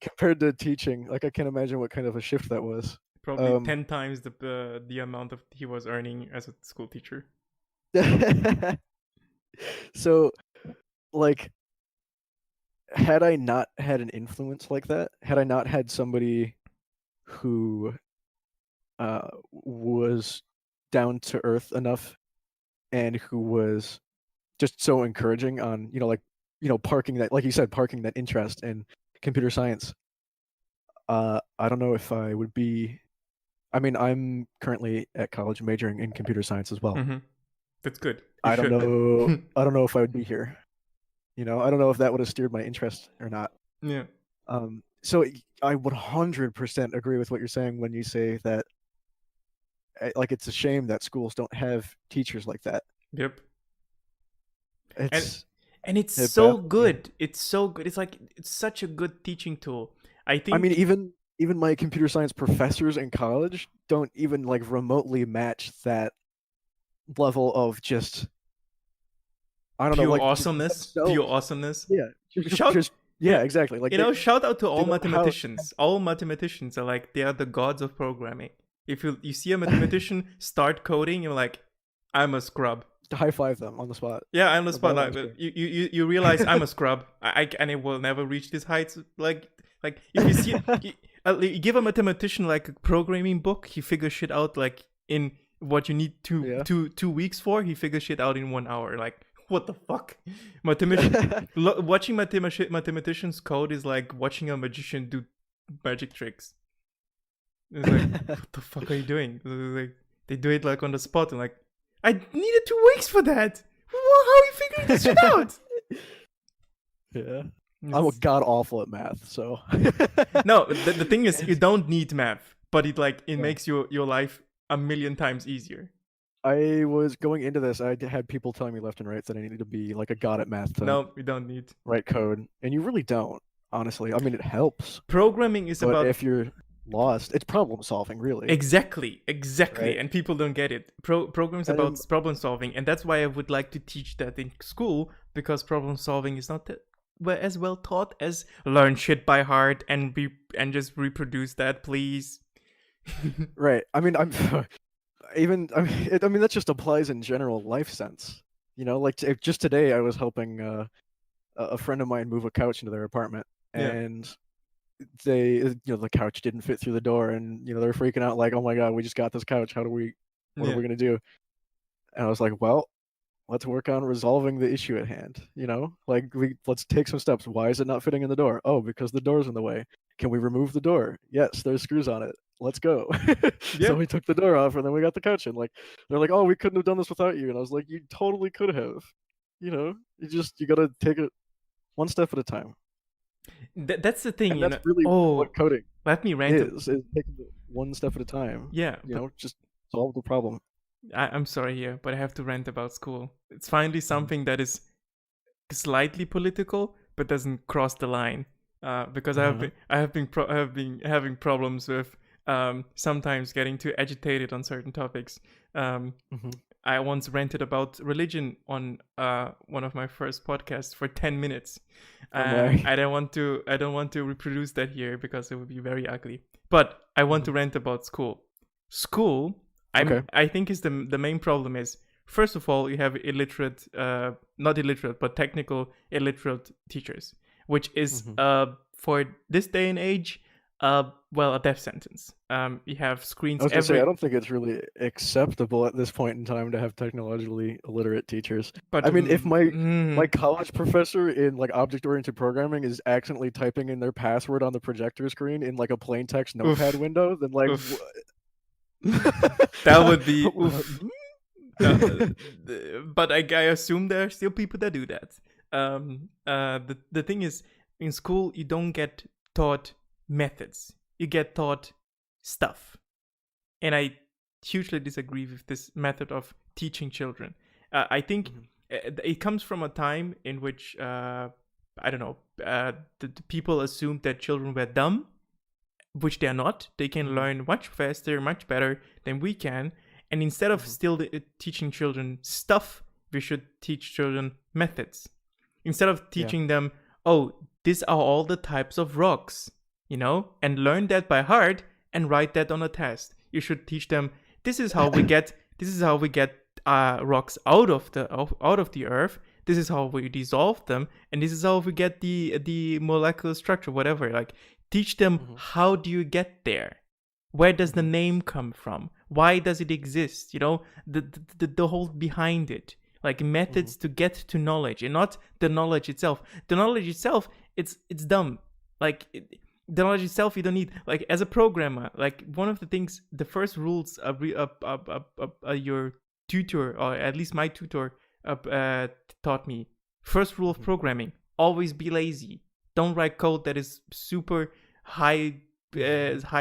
Compared to teaching, like I can't imagine what kind of a shift that was. Probably 10 times the amount of he was earning as a school teacher. So, like, had I not had an influence like that, had I not had somebody who was down to earth enough and who was just so encouraging on, parking that, like you said, parking that interest in computer science, I don't know if I would be. I mean, I'm currently at college majoring in computer science as well. Mm-hmm. That's good. I don't know. I don't know if I would be here. I don't know if that would have steered my interest or not. Yeah. So I 100% agree with what you're saying when you say that, like, it's a shame that schools don't have teachers like that. Yep. It's it's so good. It's so good. It's like, it's such a good teaching tool. I mean, even my computer science professors in college don't even like remotely match that level of just, I don't know, like awesomeness. Pure awesomeness. Yeah, exactly. Like, shout out to all mathematicians. All mathematicians are like, they are the gods of programming. If you see a mathematician start coding, you're like, I'm a scrub. To high five them on the spot. Yeah, I'm the spot. Like, you realize I'm a scrub. And it will never reach these heights. Like if you see, you give a mathematician like a programming book, he figures shit out like in what you need 2 weeks for. He figures shit out in 1 hour. Like, what the fuck? Watching mathematicians code is like watching a magician do magic tricks. It's like, what the fuck are you doing? Like, they do it like on the spot, and like, I needed 2 weeks for that. How are you figuring this shit out? Yeah. I'm god awful at math, so. No, the thing is, you don't need math, but it makes your life a million times easier. I was going into this, I had people telling me left and right that I needed to be like a god at math to no, you don't need write code, and you really don't, honestly. I mean, it helps. Programming is about, if you're lost, it's problem solving, really. Exactly, right? And people don't get it. Programming is about problem solving, and that's why I would like to teach that in school, because problem solving is not as well taught as learn shit by heart and just reproduce that, please. Right. I mean, that just applies in general life sense. Like just today I was helping a friend of mine move a couch into their apartment, and they, the couch didn't fit through the door, and they're freaking out like, oh my god, we just got this couch, what are we gonna do? And I was like, well, let's work on resolving the issue at hand. Like, let's take some steps. Why is it not fitting in the door? Oh, because the door's in the way. Can we remove the door? Yes, there's screws on it. Let's go. So we took the door off, and then we got the couch in. Like, they're like, oh, we couldn't have done this without you. And I was like, you totally could have. You gotta take it one step at a time. That's the thing. And that's really what coding let me rant is taking it one step at a time. Yeah. Just solve the problem. I'm sorry here, but I have to rant about school. It's finally something that is slightly political, but doesn't cross the line. Because I have been having problems with sometimes getting too agitated on certain topics. I once ranted about religion on one of my first podcasts for 10 minutes. I don't want to reproduce that here because it would be very ugly. But I want to rant about school. I think is the main problem is, first of all, you have illiterate, not illiterate, but technical illiterate teachers, which is for this day and age Well, a death sentence. You have I screens was gonna say, I every. don't think it's really acceptable at this point in time to have technologically illiterate teachers. But I mean, if my college professor in like object-oriented programming is accidentally typing in their password on the projector screen in like a plain text notepad oof, window, then like oof. That would be what? oof. But I assume there are still people that do that. The thing is, in school you don't get taught methods. You get taught stuff, and I hugely disagree with this method of teaching children. I think it comes from a time in which I don't know. The people assumed that children were dumb, which they are not. They can learn much faster, much better than we can. And instead of still teaching children stuff, we should teach children methods. Instead of teaching them, oh, these are all the types of rocks, and learn that by heart and write that on a test. You should teach them, this is how we get rocks out of the earth. This is how we dissolve them, and this is how we get the molecular structure, whatever. Like, teach them how do you get there? Where does the name come from? Why does it exist? The whole behind it, like methods to get to knowledge, and not the knowledge itself. The knowledge itself, it's dumb. Like the knowledge itself, you don't need. Like, as a programmer, like one of the things, the first rules your tutor, or at least my tutor, taught me. First rule of programming: always be lazy. Don't write code that is super high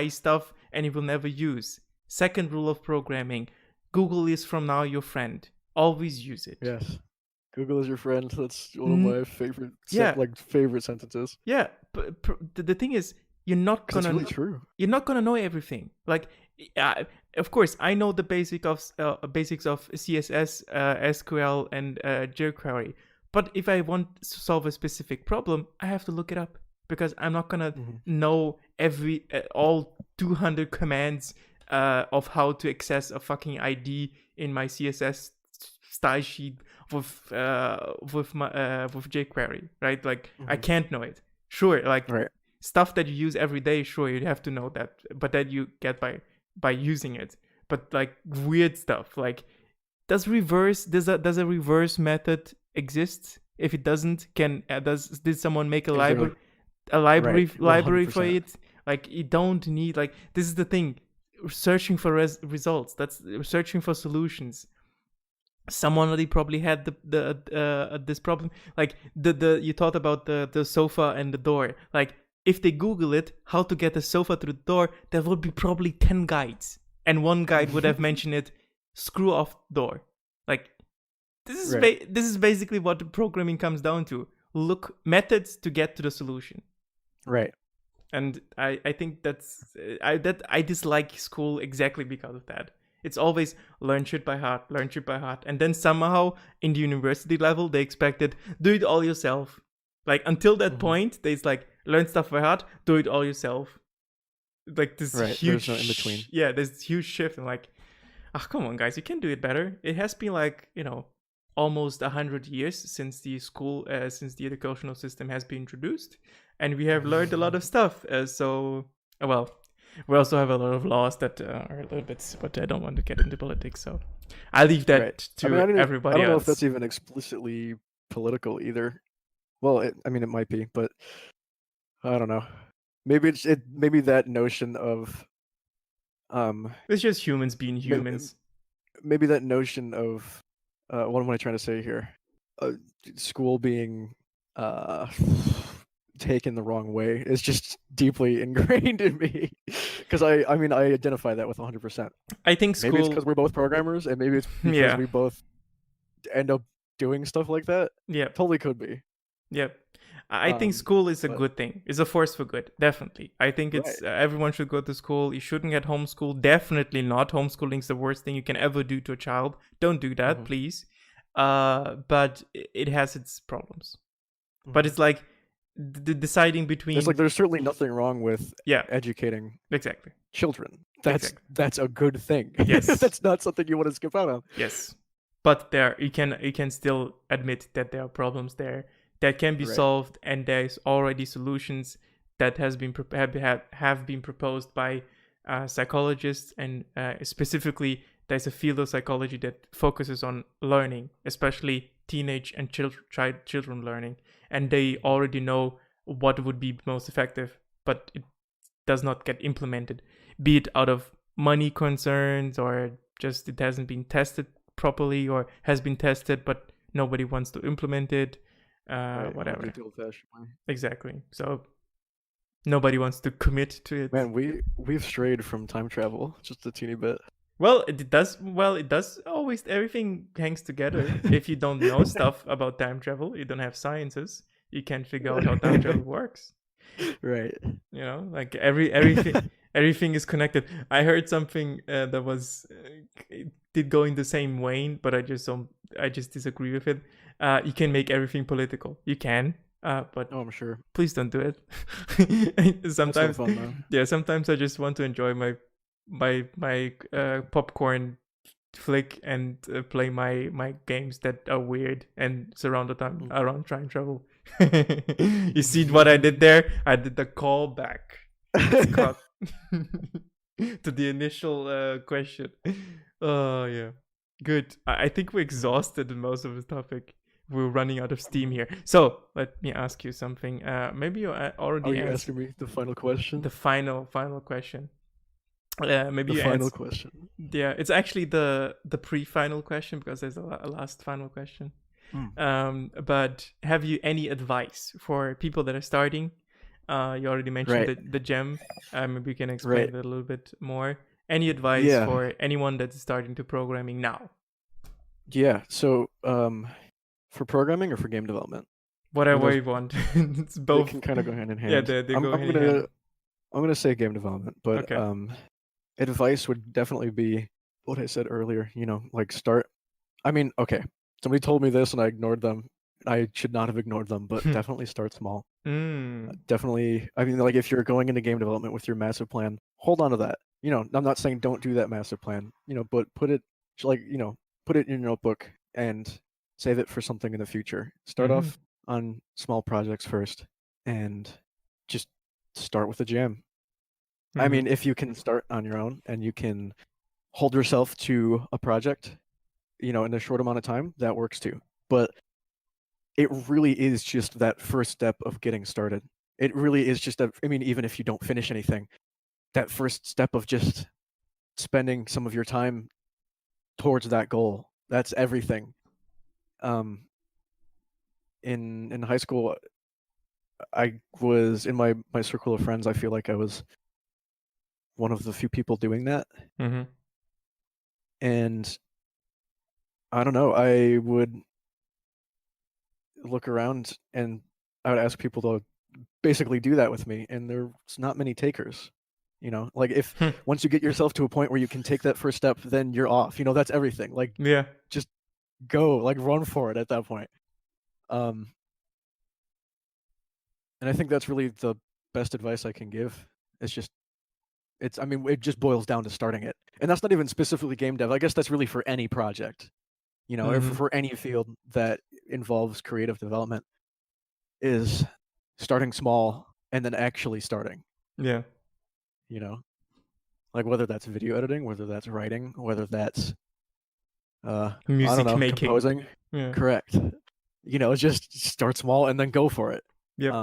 stuff and you will never use. Second rule of programming: Google is from now your friend. Always use it. Yes. Google is your friend. That's one of my favorite favorite sentences. Yeah, but the thing is, you're not gonna. It's really true. You're not gonna know everything. Like, of course, I know the basics of CSS, SQL, and jQuery. But if I want to solve a specific problem, I have to look it up, because I'm not gonna know all 200 commands of how to access a fucking ID in my CSS style sheet with jQuery, right? Like, I can't know it. Sure, like stuff that you use every day, sure, you have to know that, but that you get by using it. But like weird stuff, like does a reverse method exist? If it doesn't, did someone make a library? Library for it? Like, you don't need, like, this is the thing, searching for results, that's searching for solutions. Someone already probably had this problem. Like you thought about the sofa and the door. Like, if they Google it, how to get a sofa through the door, there would be probably 10 guides, and one guide would have mentioned it: screw off door. Like, this is basically what the programming comes down to. Look methods to get to the solution. Right. And I think I dislike school exactly because of that. It's always learn shit by heart. And then somehow in the university level, they expected, do it all yourself. Like, until that point, it's like, learn stuff by heart, do it all yourself. Like, this huge... There's no in between. Yeah, there's this huge shift. And like, come on, guys, you can do it better. It has been like, almost 100 years since the educational system has been introduced. And we have learned a lot of stuff. We also have a lot of laws that are a little bit, but I don't want to get into politics, so I leave that to everybody else. I don't know if that's even explicitly political either. Well, it might be, but I don't know. Maybe maybe that notion of it's just humans being humans. Maybe that notion of what am I trying to say here? School being taken the wrong way is just deeply ingrained in me, because I identify that with 100%. I think school, maybe it's because we're both programmers, and maybe it's because we both end up doing stuff like that. Yeah, totally could be. Yeah, I think school is a good thing. It's a force for good, definitely. I think it's everyone should go to school. You shouldn't get homeschooled. Definitely not. Homeschooling is the worst thing you can ever do to a child. Don't do that, please. But it has its problems. But it's like deciding between. It's like there's certainly nothing wrong with educating children. That's a good thing. Yes, that's not something you want to skip out on. Yes, but you can still admit that there are problems there that can be solved, and there's already solutions that has been have been proposed by psychologists, and specifically there's a field of psychology that focuses on learning, especially teenage and children learning, and they already know what would be most effective, but it does not get implemented, be it out of money concerns or just it hasn't been tested properly, or has been tested but nobody wants to implement it, Right, whatever. the old-fashioned way. Exactly. So nobody wants to commit to it. Man, we've strayed from time travel just a teeny bit. Well, it does always, everything hangs together. If you don't know stuff about time travel, you don't have sciences, you can't figure out how time travel works. Right. You know, like everything is connected. I heard something that was it did go in the same vein, but I just disagree with it. You can make everything political. You can, but Oh, I'm sure. please don't do it. Sometimes, That's no fun, though. yeah, sometimes I just want to enjoy my popcorn flick and play my games that are weird and surrounded around time travel. You see what I did there? I did the callback to the initial question. Oh yeah, good. I think we're exhausted in most of the topic. We're running out of steam here. So let me ask you something. Maybe you already Are you answered asking me the final question? the final question. Maybe The you final answer. question. Yeah, it's actually the pre-final question, because there's a last final question. But have you any advice for people that are starting? You already mentioned Right. the gem. Maybe you can explain Right. it a little bit more. Any advice Yeah. for anyone that's starting to programming now? Yeah. So, for programming or for game development? Whatever those- you want. It's They both. can kind of go hand in hand. Yeah, they go hand in hand. I'm gonna say game development, but Okay. advice would definitely be what I said earlier. You know, like start. I mean, okay, somebody told me this and I ignored them. I should not have ignored them, but definitely start small. Definitely. I mean, like if you're going into game development with your massive plan, hold on to that. You know, I'm not saying don't do that massive plan. You know, but put it put it in your notebook and save it for something in the future. Start off on small projects first, and just start with a jam. I mean, if you can start on your own and you can hold yourself to a project, you know, in a short amount of time, that works too. But it really is just that first step of getting started. It really is just I mean, even if you don't finish anything, that first step of just spending some of your time towards that goal, that's everything. In high school, I was in my circle of friends, I feel like I was one of the few people doing that. And I don't know, I would look around and I would ask people to basically do that with me, and there's not many takers. You know, like if once you get yourself to a point where you can take that first step, then you're off. You know, that's everything. Like, Yeah. just go, like run for it at that point. And I think that's really the best advice I can give. I mean, it just boils down to starting it. And that's not even specifically game dev. I guess that's really for any project, you know, or for any field that involves creative development, is starting small and then actually starting. Yeah. You know, like whether that's video editing, whether that's writing, whether that's music I don't know, making. composing. Yeah. Correct. You know, just start small and then go for it. Yep.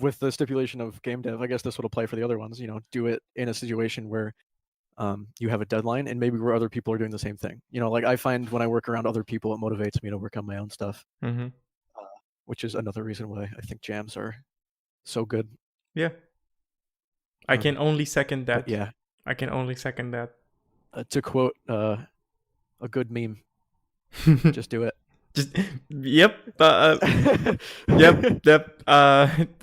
With the stipulation of game dev, I guess this would apply for the other ones. You know, do it in a situation where you have a deadline and maybe where other people are doing the same thing. You know, like I find when I work around other people, it motivates me to work on my own stuff. Which is another reason why I think jams are so good. Yeah. I can only second that. Yeah. I can only second that. To quote a good meme, just do it. Yep. Yep.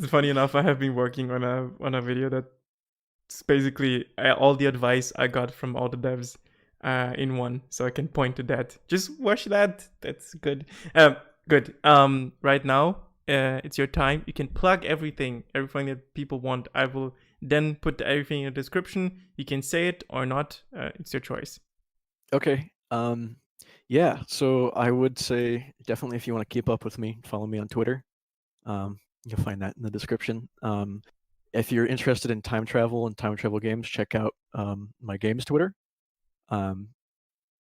Funny enough, I have been working on a video that's basically all the advice I got from all the devs in one, so I can point to that. Just watch that. That's good. Good. Right now, it's your time. You can plug everything that people want. I will then put everything in the description. You can say it or not. It's your choice. Okay. Yeah, so I would say definitely if you want to keep up with me, follow me on Twitter. You'll find that in the description. if you're interested in time travel and time travel games, check out my games Twitter. Um,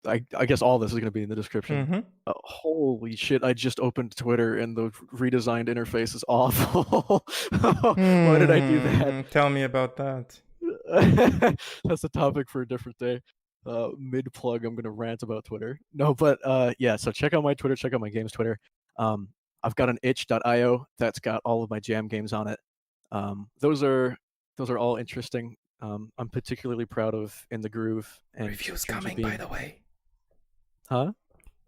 I guess all this is going to be in the description. Mm-hmm. Holy shit! I just opened Twitter and the redesigned interface is awful. Why did I do that? Tell me about that. That's a topic for a different day. Mid plug, I'm gonna rant about Twitter. No, but yeah. So check out my Twitter. Check out my games Twitter. I've got an itch.io that's got all of my jam games on it. Those are all interesting. I'm particularly proud of In the Groove and Reviews Ginger coming, Bean. by the way. Huh?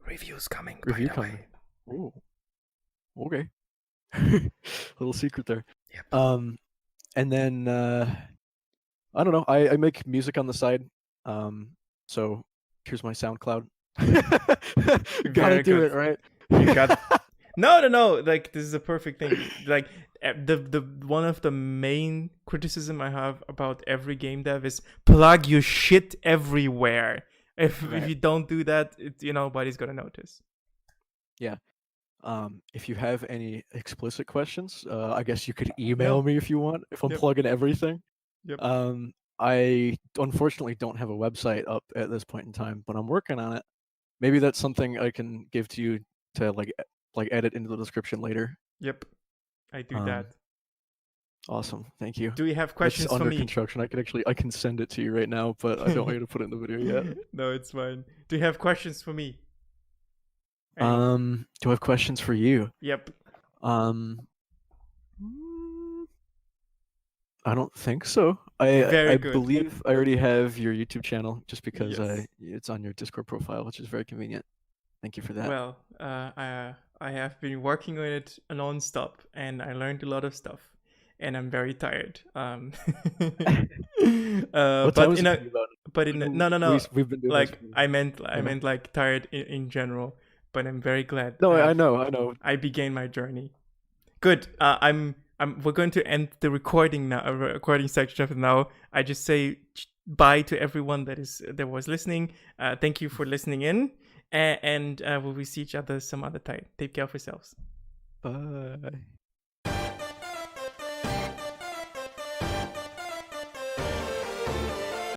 Reviews coming, Review by the coming. way. Ooh. Okay. Little secret there. Yep. And then I don't know. I make music on the side. So here's my SoundCloud. Gotta do good. it, right? You got no. Like, this is a perfect thing. Like, the one of the main criticism I have about every game dev is plug your shit everywhere. If you don't do that, nobody's gonna notice. Yeah. If you have any explicit questions, I guess you could email me if you want. If I'm plugging everything. Yep. I unfortunately don't have a website up at this point in time, but I'm working on it. Maybe that's something I can give to you to like edit into the description later. Yep, I do that. Awesome, thank you. Do you have questions for me? It's under construction. I can send it to you right now, but I don't want you to put it in the video yet. No, it's fine. Do you have questions for me? Do I have questions for you? Yep. I don't think so. I believe I already have your YouTube channel just because it's on your Discord profile, which is very convenient. Thank you for that. Well, I have been working on it non-stop, and I learned a lot of stuff, and I'm very tired. What time was it but in no. We've been doing like I meant like tired in general. But I'm very glad. No, I know. I began my journey. Good. We're going to end the recording now. Recording section of now. I just say bye to everyone that was listening. Thank you for listening in, and we will see each other some other time. Take care of yourselves. Bye.